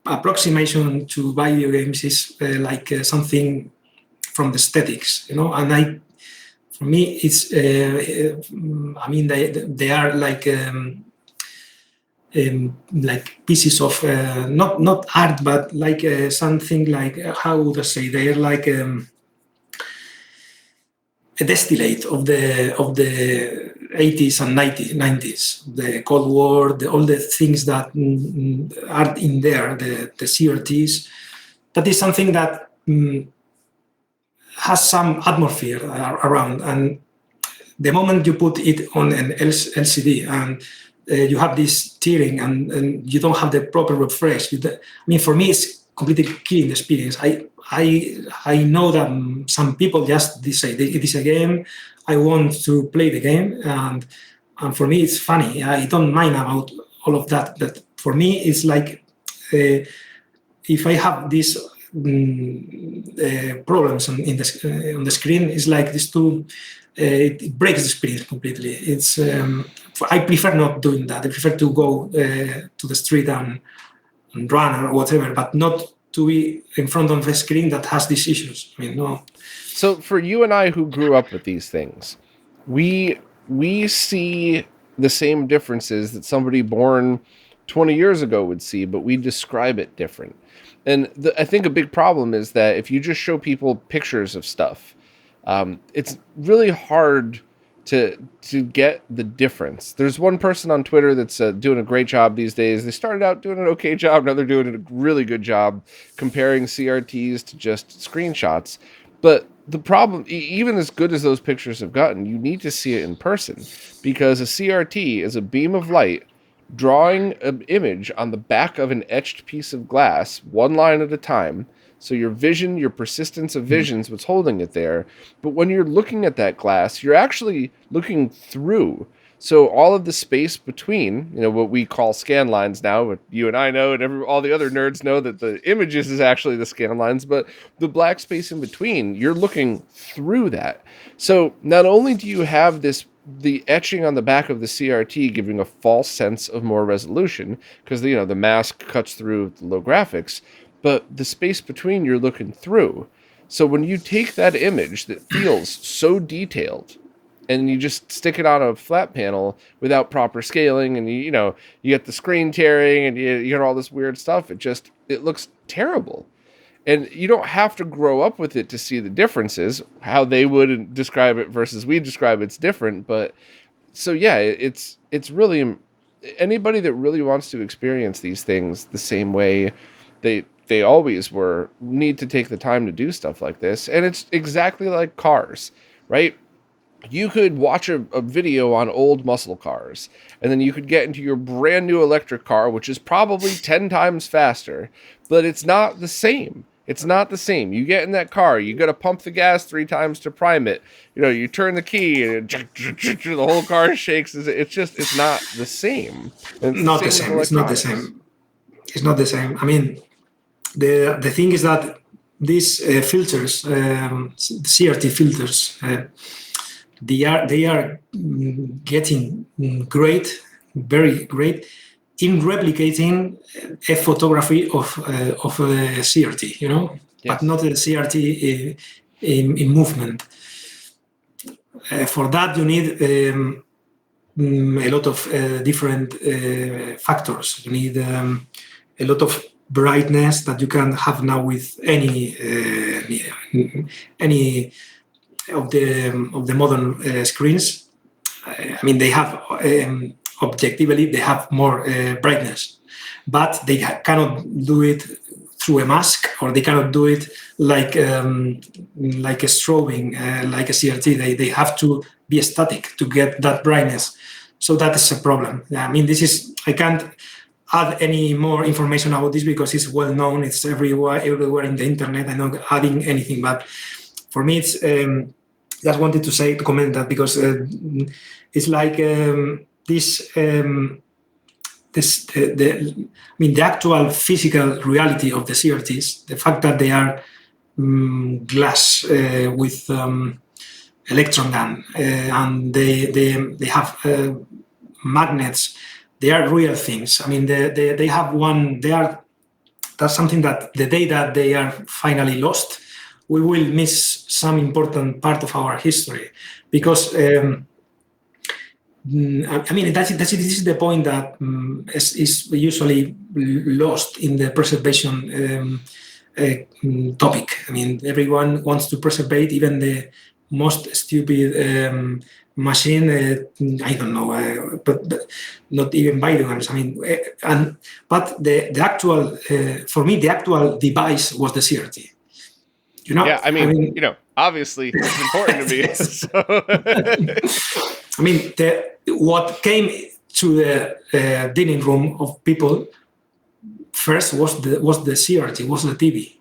approximation to video games is like something from the aesthetics, And for me, it's I mean, they are like pieces of not art, but like something like how would I say? They are like a distillate of the 80s and 90s, the Cold War, all the things that are in there, the CRTs. That is something that has some atmosphere around, and the moment you put it on an LCD and you have this tearing and you don't have the proper refresh. I mean, for me, it's completely killing the experience. I know that some people just say it is a game. I want to play the game, and for me, it's funny. I don't mind about all of that. But for me, it's like if I have these problems on the screen, it's like these two. It breaks the experience completely. It's I prefer not doing that. I prefer to go to the street and run or whatever, but not to be in front of a screen that has these issues. I mean, no. So for you and I who grew up with these things, we see the same differences that somebody born 20 years ago would see, but we describe it different. And I think a big problem is that if you just show people pictures of stuff, it's really hard to get the difference. There's one person on Twitter that's doing a great job these days. They started out doing an okay job, now they're doing a really good job comparing CRTs to just screenshots. But the problem, even as good as those pictures have gotten, you need to see it in person, because a CRT is a beam of light drawing an image on the back of an etched piece of glass, one line at a time. So your vision, your persistence of vision is what's holding it there. But when you're looking at that glass, you're actually looking through. So all of the space between, what we call scan lines now, what you and I know, and all the other nerds know that the images is actually the scan lines, but the black space in between, you're looking through that. So not only do you have the etching on the back of the CRT giving a false sense of more resolution, because the mask cuts through the low graphics, but the space between you're looking through. So when you take that image that feels so detailed and you just stick it on a flat panel without proper scaling, and you get the screen tearing and you get all this weird stuff, it looks terrible. And you don't have to grow up with it to see the differences. How they would describe it versus we describe it's different. But so yeah, it's really, anybody that really wants to experience these things the same way they always were, need to take the time to do stuff like this. And it's exactly like cars, right? You could watch a video on old muscle cars, and then you could get into your brand new electric car, which is probably 10 times faster, but it's not the same. It's not the same. You get in that car, you got to pump the gas 3 times to prime it. You turn the key and the whole car shakes. It's not the same. And it's the Not the same with same. It's not the electronics. same. It's not the same. I mean, the thing is that these filters, CRT filters, they are getting great, very great in replicating a photography of a CRT, Yes. but not a CRT in movement. For that, you need a lot of different factors. You need a lot of brightness that you can have now with any of the modern screens. I mean, they have objectively they have more brightness, but they cannot do it through a mask, or they cannot do it like a strobing, like a CRT. They have to be static to get that brightness. So that is a problem. I mean, I can't add any more information about this because it's well known. It's everywhere in the internet. I'm not adding anything, but for me, it's just wanted to comment that because it's like the actual physical reality of the CRTs, the fact that they are glass with electron gun and they have magnets. They are real things. I mean, they have one. That's something that the day that they are finally lost, we will miss some important part of our history, because I mean, this is the point that is usually lost in the preservation topic. I mean, everyone wants to preserve even the most stupid machine. I don't know, but not even video games. I mean, but the actual for me, the actual device was the CRT. Yeah, I mean, obviously it's important to me. So. I mean, what came to the dining room of people first was the CRT, was the TV,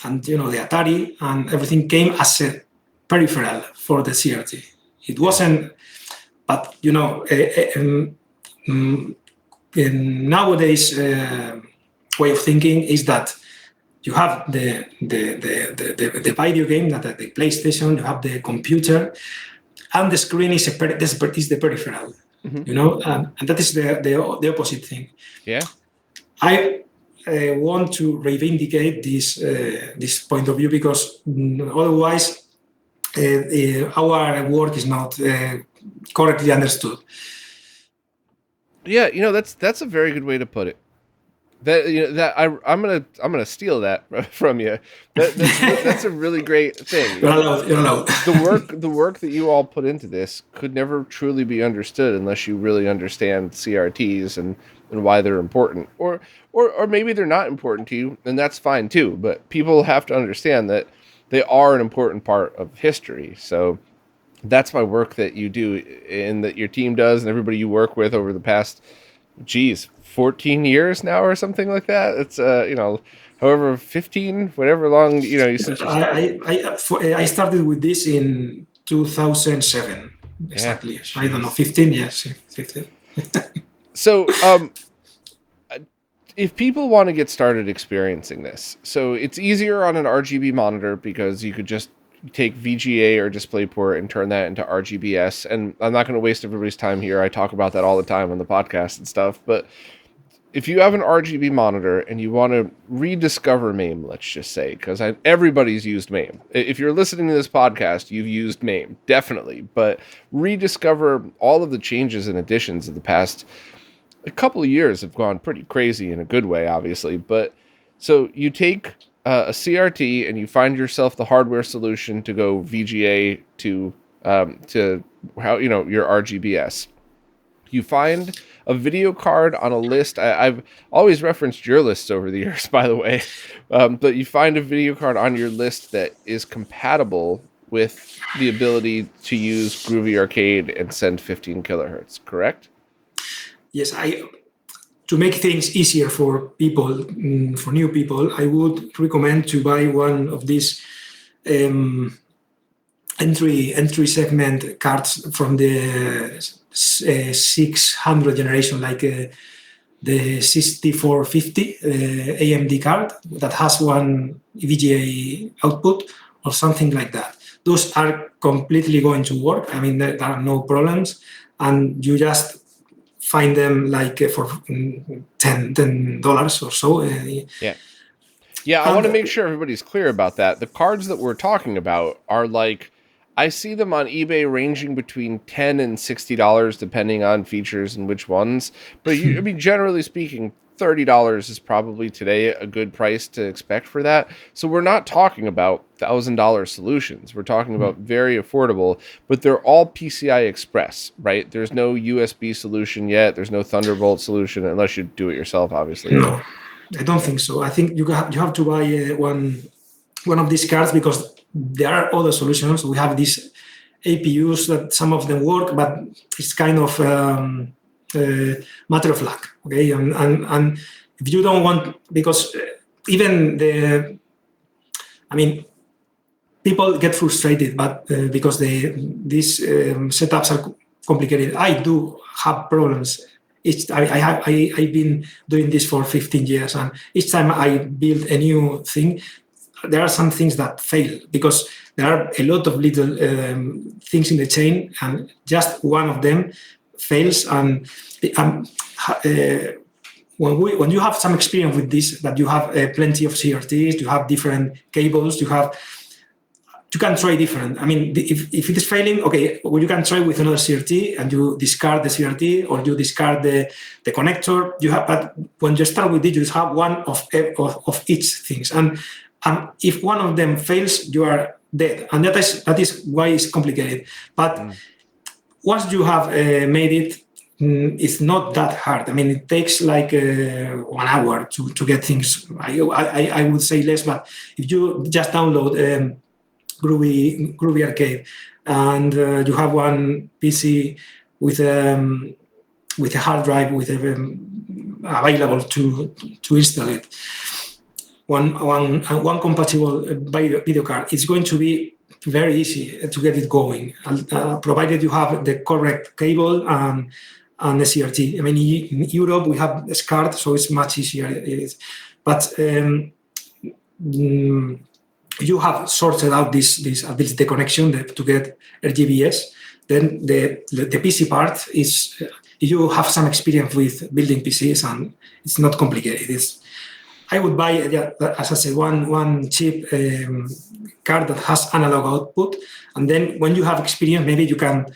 and the Atari and everything came as a peripheral for the CRT. It wasn't, but nowadays way of thinking is that you have the video game, that the PlayStation, you have the computer, and the screen is the peripheral, and that is the opposite thing. Yeah, I want to reivindicate this point of view, because otherwise our work is not correctly understood. Yeah, that's a very good way to put it. I'm gonna steal that from you. That's a really great thing. You're allowed. The work that you all put into this could never truly be understood unless you really understand CRTs and why they're important, or maybe they're not important to you, and that's fine too. But people have to understand that they are an important part of history. So that's my work that you do, and that your team does, and everybody you work with over the past 14 years now or something like that. It's however 15, whatever long since you started. I started with this in 2007 exactly. Yeah, I don't know, 15 years. 15. So if people want to get started experiencing this, so it's easier on an RGB monitor because you could just take VGA or DisplayPort and turn that into RGBS. And I'm not going to waste everybody's time here. I talk about that all the time on the podcast and stuff. But if you have an RGB monitor and you want to rediscover MAME, let's just say, because everybody's used MAME. If you're listening to this podcast, you've used MAME, definitely. But rediscover all of the changes and additions of the past. A couple of years have gone pretty crazy in a good way, obviously. But so you take a CRT and you find yourself the hardware solution to go VGA to how your RGBS. You find a video card on a list. I've always referenced your lists over the years, by the way. But you find a video card on your list that is compatible with the ability to use Groovy Arcade and send 15 kilohertz, correct? Yes, to make things easier for people, for new people, I would recommend to buy one of these entry segment cards from the 600 generation, like the 6450 AMD card that has one VGA output or something like that. Those are completely going to work. I mean, there are no problems, and you just find them like for $10 or so. Yeah, I want to make sure everybody's clear about that. The cards that we're talking about are like, I see them on eBay ranging between $10 and $60 depending on features and which ones. But I mean, generally speaking, $30 is probably today a good price to expect for that. So we're not talking about $1,000 solutions. We're talking about very affordable, but they're all PCI Express, right? There's no USB solution yet. There's no Thunderbolt solution unless you do it yourself, obviously. No, I don't think so. I think you have to buy one of these cards because there are other solutions. We have these APUs that some of them work, but it's kind of matter of luck. Okay, and if you don't want, because even people get frustrated, but because these setups are complicated. I do have problems. I've been doing this for 15 years, and each time I build a new thing, there are some things that fail because there are a lot of little things in the chain, and just one of them fails. And when you have some experience with this, that you have plenty of CRTs, you have different cables, you can try different. I mean, if it is failing, okay, well, you can try with another CRT and you discard the CRT or you discard the connector. But when you start with it, you have one of each things. And if one of them fails, you are dead. And that is why it's complicated. But once you have made it, it's not that hard. I mean, it takes like 1 hour to get things. I would say less, but if you just download Groovy Arcade and you have one PC with a hard drive available to install it, one compatible video card, it's going to be very easy to get it going, provided you have the correct cable and the CRT. I mean, in Europe we have SCART, so it's much easier. But you have sorted out this the connection to get RGBs. Then the PC part is, you have some experience with building PCs, and it's not complicated. I would buy, as I said, one cheap card that has analog output, and then when you have experience, maybe you can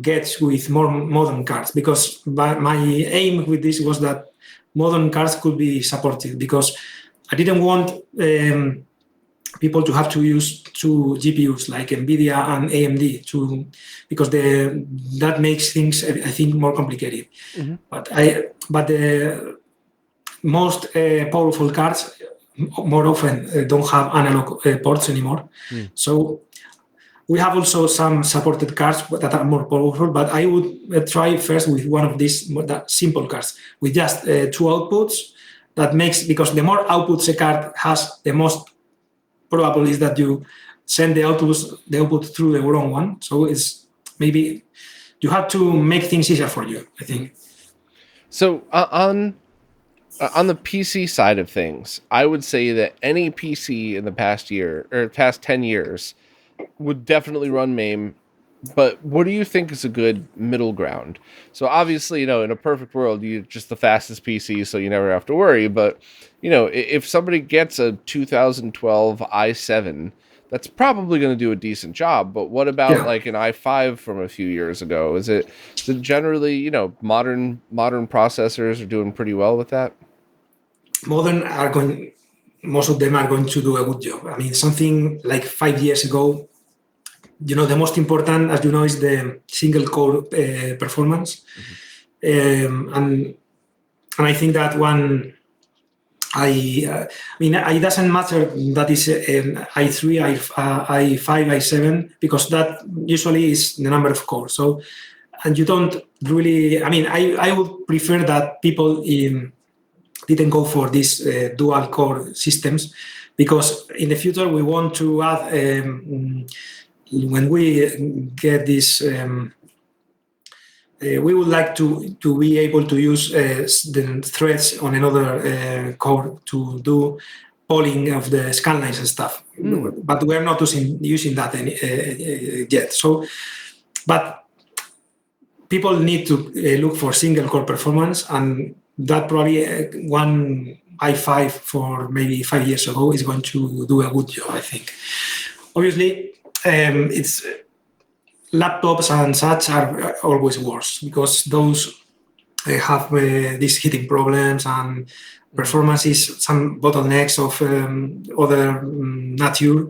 get with more modern cards. Because my aim with this was that modern cards could be supported, because I didn't want people to have to use two GPUs like NVIDIA and AMD because that makes things, I think, more complicated. Mm-hmm. But the most powerful cards more often don't have analog ports anymore. So we have also some supported cards that are more powerful, but I would try first with one of these simple cards with just two outputs. That makes, because the more outputs a card has, the most probable is that you send the output through the wrong one. So it's maybe you have to make things easier for you, I think. So on the PC side of things, I would say that any PC in the past 10 years would definitely run MAME. But what do you think is a good middle ground? So obviously, in a perfect world, you're just the fastest PC, so you never have to worry. But, if somebody gets a 2012 i7, that's probably going to do a decent job. But what about like an i5 from a few years ago? Is it generally, modern processors are doing pretty well with that? Most of them are going to do a good job. I mean, something like 5 years ago, the most important, as you know, is the single core performance. Mm-hmm. And I think that one, it doesn't matter that is i3, i5, i7, because that usually is the number of cores. So, and you don't really, I mean, I would prefer that people didn't go for these dual core systems, because in the future we want to add, when we get this, we would like to be able to use the threads on another core to do polling of the scanlines and stuff. But we're not using that yet. So, but people need to look for single core performance, and that probably one i5 for maybe 5 years ago is going to do a good job, I think. Obviously, it's laptops and such are always worse, because those have these heating problems and performance is some bottlenecks of other nature.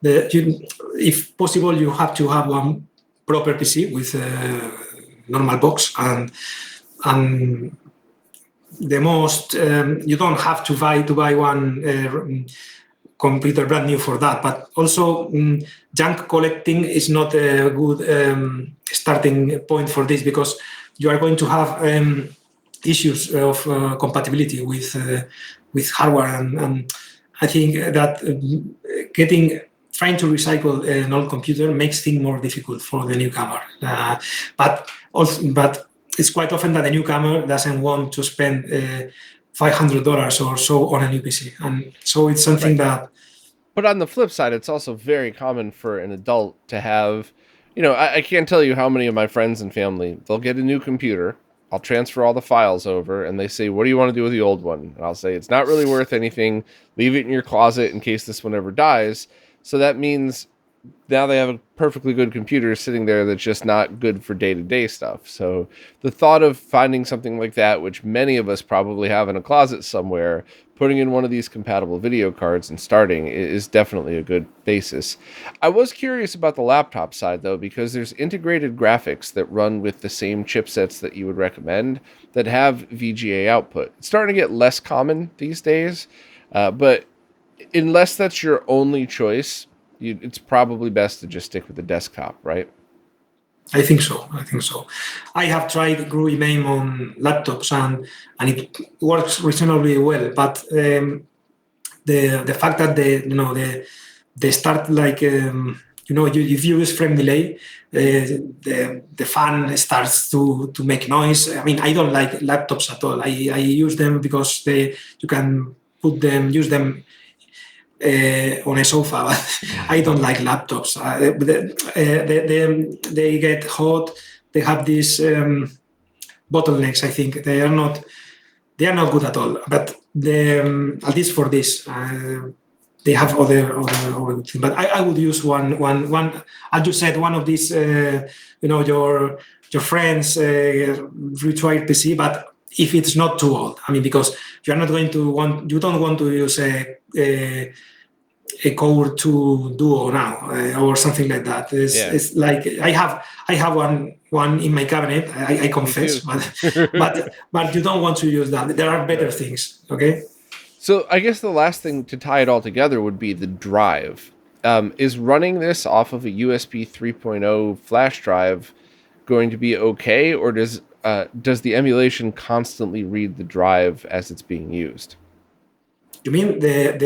If possible, you have to have one proper PC with a normal box, and the most you don't have to buy one computer brand new for that. But also, junk collecting is not a good starting point for this, because you are going to have issues of compatibility with hardware, and I think that trying to recycle an old computer makes things more difficult for the newcomer. But it's quite often that the newcomer doesn't want to spend $500 or so on a new PC, and so it's something that. But on the flip side, it's also very common for an adult to have, I can't tell you how many of my friends and family, they'll get a new computer, I'll transfer all the files over, and they say, what do you want to do with the old one? And I'll say, it's not really worth anything. Leave it in your closet in case this one ever dies. So that means now they have a perfectly good computer sitting there that's just not good for day-to-day stuff. So the thought of finding something like that, which many of us probably have in a closet somewhere, putting in one of these compatible video cards and starting is definitely a good basis. I was curious about the laptop side, though, because there's integrated graphics that run with the same chipsets that you would recommend that have VGA output. It's starting to get less common these days, but unless that's your only choice, it's probably best to just stick with the desktop, right? I think so. I have tried Groovy MAME on laptops, and it works reasonably well. But the fact that they start like if you use frame delay, the fan starts to make noise. I mean, I don't like laptops at all. I use them because you can use them on a sofa, but I don't like laptops. They get hot. They have these bottlenecks. I think they are not good at all. But at least for this, they have other things. But I would use one. As you said, one of these. Your friends retried PC, but if it's not too old, I mean, because you don't want to use a Core 2 Duo now or something like that. It's like I have one in my cabinet. I confess, but you don't want to use that. There are better things. Okay. So I guess the last thing to tie it all together would be the drive. Is running this off of a USB 3.0 flash drive going to be okay, or does the emulation constantly read the drive as it's being used? You mean the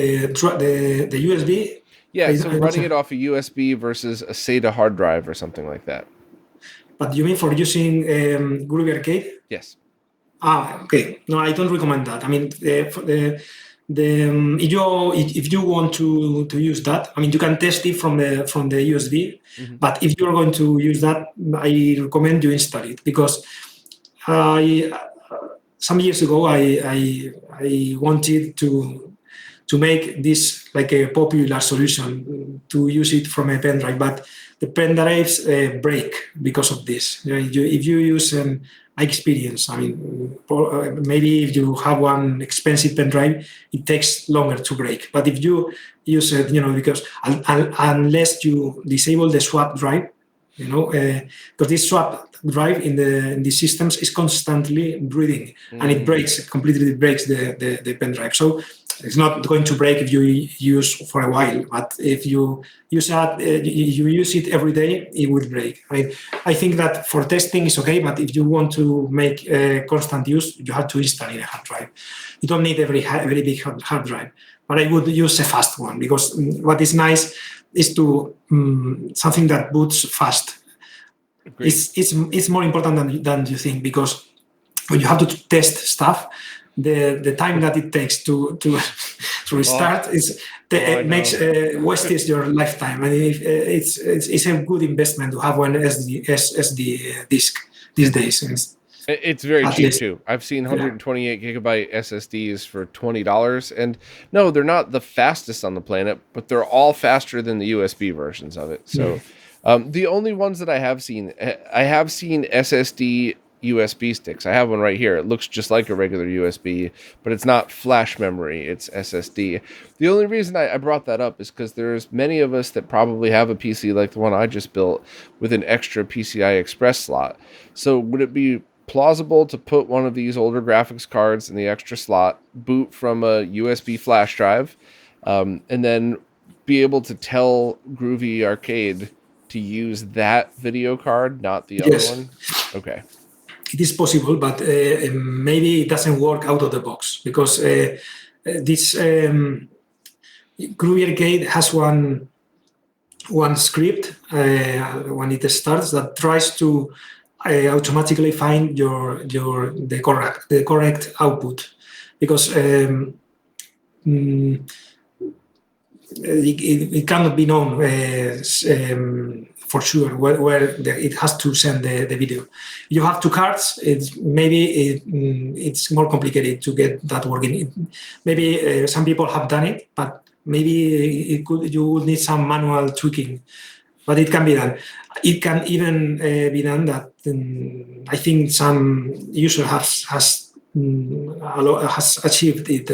USB? Yeah, so running it off a USB versus a SATA hard drive or something like that. But you mean for using Groovy Arcade? Yes. Okay. No, I don't recommend that. I mean, if you want to use that, I mean, you can test it from the USB. Mm-hmm. But if you're going to use that, I recommend you install it, because some years ago I wanted to make this like a popular solution to use it from a pen drive, but the pen drives break because of this. If you use my experience, I mean, maybe if you have one expensive pen drive, it takes longer to break. But if you use it, because unless you disable the swap drive, because this swap drive in the systems is constantly breathing, and it completely breaks the pen drive. So it's not going to break if you use for a while. But if you use it every day, it will break. I think that for testing is okay, but if you want to make constant use, you have to install in a hard drive. You don't need a very big hard drive. But I would use a fast one, because what is nice is to something that boots fast. It's more important than you think, because when you have to test stuff, the time that it takes to restart wastes your lifetime. And it's a good investment to have one SD disk these days. It's very cheap too. I've seen 128 gigabyte SSDs for $20, and no, they're not the fastest on the planet, but they're all faster than the USB versions of it. So the only ones that I have seen SSD USB sticks. I have one right here. It looks just like a regular USB, but it's not flash memory, it's SSD. The only reason I brought that up is because there's many of us that probably have a PC like the one I just built with an extra PCI Express slot. So would it be plausible to put one of these older graphics cards in the extra slot, boot from a USB flash drive, and then be able to tell Groovy Arcade to use that video card, not the other one? Okay. It is possible, but maybe it doesn't work out of the box, because this Groovy Arcade has one script when it starts that tries to automatically find the correct output, because it cannot be known for sure where it has to send the video. You have two cards. It's more complicated to get that working. Maybe some people have done it, but maybe you would need some manual tweaking. But it can be done. It can even be done that I think some user has achieved it.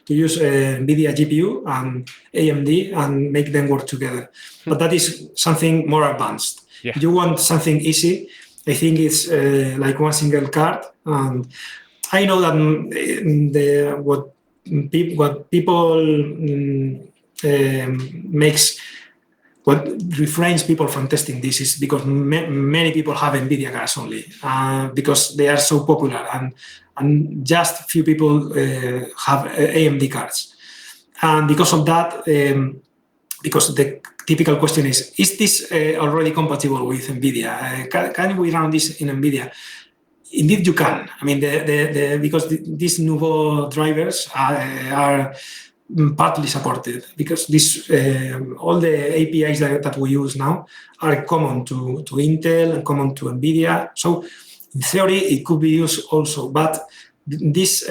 To use NVIDIA GPU and AMD and make them work together. But that is something more advanced. If you want something easy, I think it's like one single card. And I know that what people what refrains people from testing this is because many people have NVIDIA cards only, because they are so popular, and just few people have AMD cards. And because of that, because the typical question is this already compatible with NVIDIA? Can we run this in NVIDIA? Indeed, you can. I mean, because these Nouveau drivers are partly supported, because this all the APIs that we use now are common to Intel and common to NVIDIA. So in theory, it could be used also, but these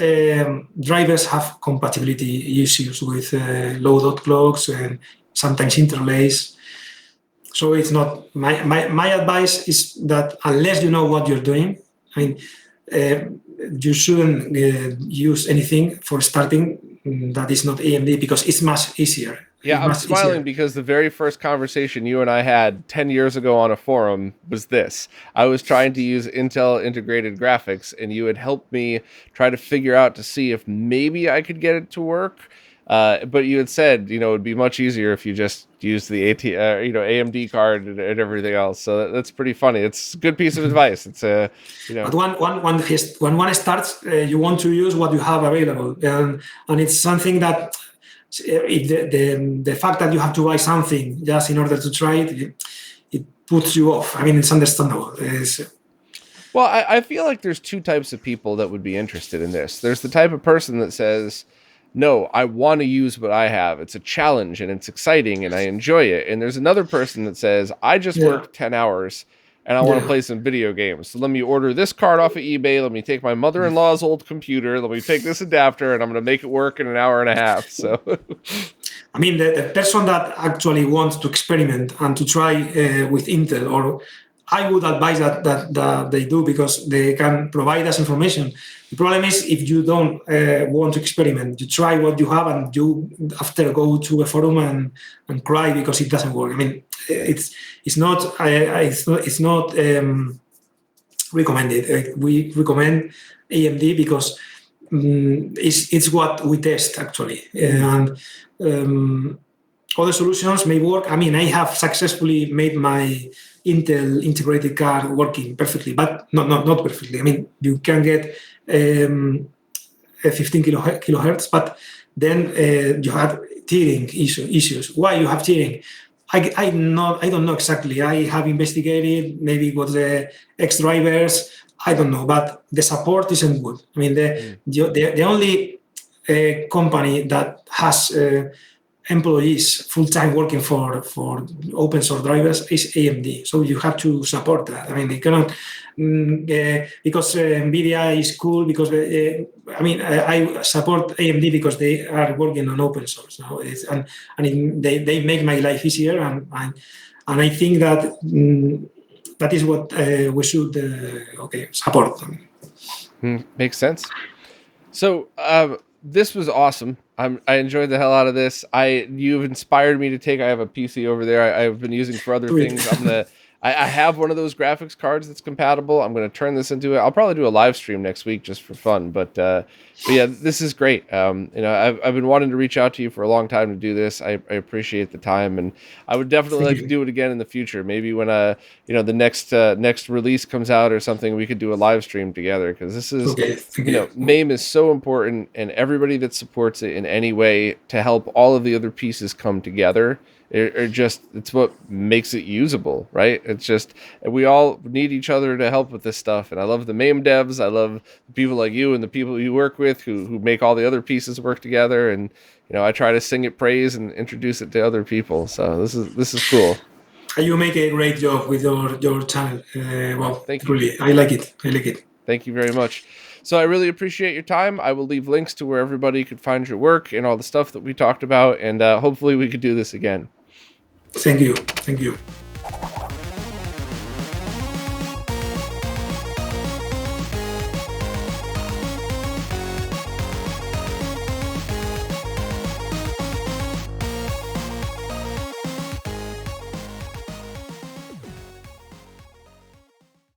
drivers have compatibility issues with low dot clocks and sometimes interlace. So it's not my advice is that unless you know what you're doing, I mean, you shouldn't use anything for starting that is not AMD, because it's much easier. Yeah, I'm smiling because the very first conversation you and I had 10 years ago on a forum was this. I was trying to use Intel integrated graphics, and you had helped me try to figure out to see if maybe I could get it to work. But you had said, it would be much easier if you just used the AMD card and everything else. So that's pretty funny. It's a good piece of advice. It's But when one starts, you want to use what you have available, and it's something that the fact that you have to buy something just in order to try it puts you off. I mean, it's understandable. Well, I feel like there's two types of people that would be interested in this. There's the type of person that says, no, I want to use what I have. It's a challenge and it's exciting and I enjoy it. And there's another person that says, I just worked 10 hours and I want to play some video games. So let me order this card off of eBay. Let me take my mother-in-law's old computer. Let me take this adapter and I'm going to make it work in an hour and a half. So, I mean, the person that actually wants to experiment and to try with Intel, or I would advise that they do, because they can provide us information. The problem is if you don't want to experiment, you try what you have and you after go to a forum and cry because it doesn't work. I mean, it's not recommended. We recommend AMD because it's what we test actually. And other solutions may work. I mean, I have successfully made my Intel integrated card working perfectly, but not perfectly. I mean, you can get 15 kilohertz, but then you have tearing issues. Why you have tearing? I don't know exactly. I have investigated. Maybe it was the X drivers. I don't know, but the support isn't good. I mean, the only company that has employees full-time working for open source drivers is AMD. So you have to support that. I mean, they cannot, because NVIDIA is cool, because, I support AMD because they are working on open source. So they make my life easier. And I think that that is what we should, support. Makes sense. So this was awesome. I enjoyed the hell out of this. You've inspired me to take. I have a PC over there. I've been using for other things. I have one of those graphics cards that's compatible. I'm going to turn this into it. I'll probably do a live stream next week just for fun. But yeah, this is great. I've been wanting to reach out to you for a long time to do this. I appreciate the time, and I would definitely like to do it again in the future. Maybe when the next release comes out or something, we could do a live stream together, because this is MAME is so important, and everybody that supports it in any way to help all of the other pieces come together. It's what makes it usable, right? It's just, we all need each other to help with this stuff. And I love the MAME devs. I love people like you and the people you work with who make all the other pieces work together. And, I try to sing it praise and introduce it to other people. So this is cool. You make a great job with your channel. Thank you. Really, I like it. Thank you very much. So I really appreciate your time. I will leave links to where everybody could find your work and all the stuff that we talked about. And hopefully we could do this again. Thank you.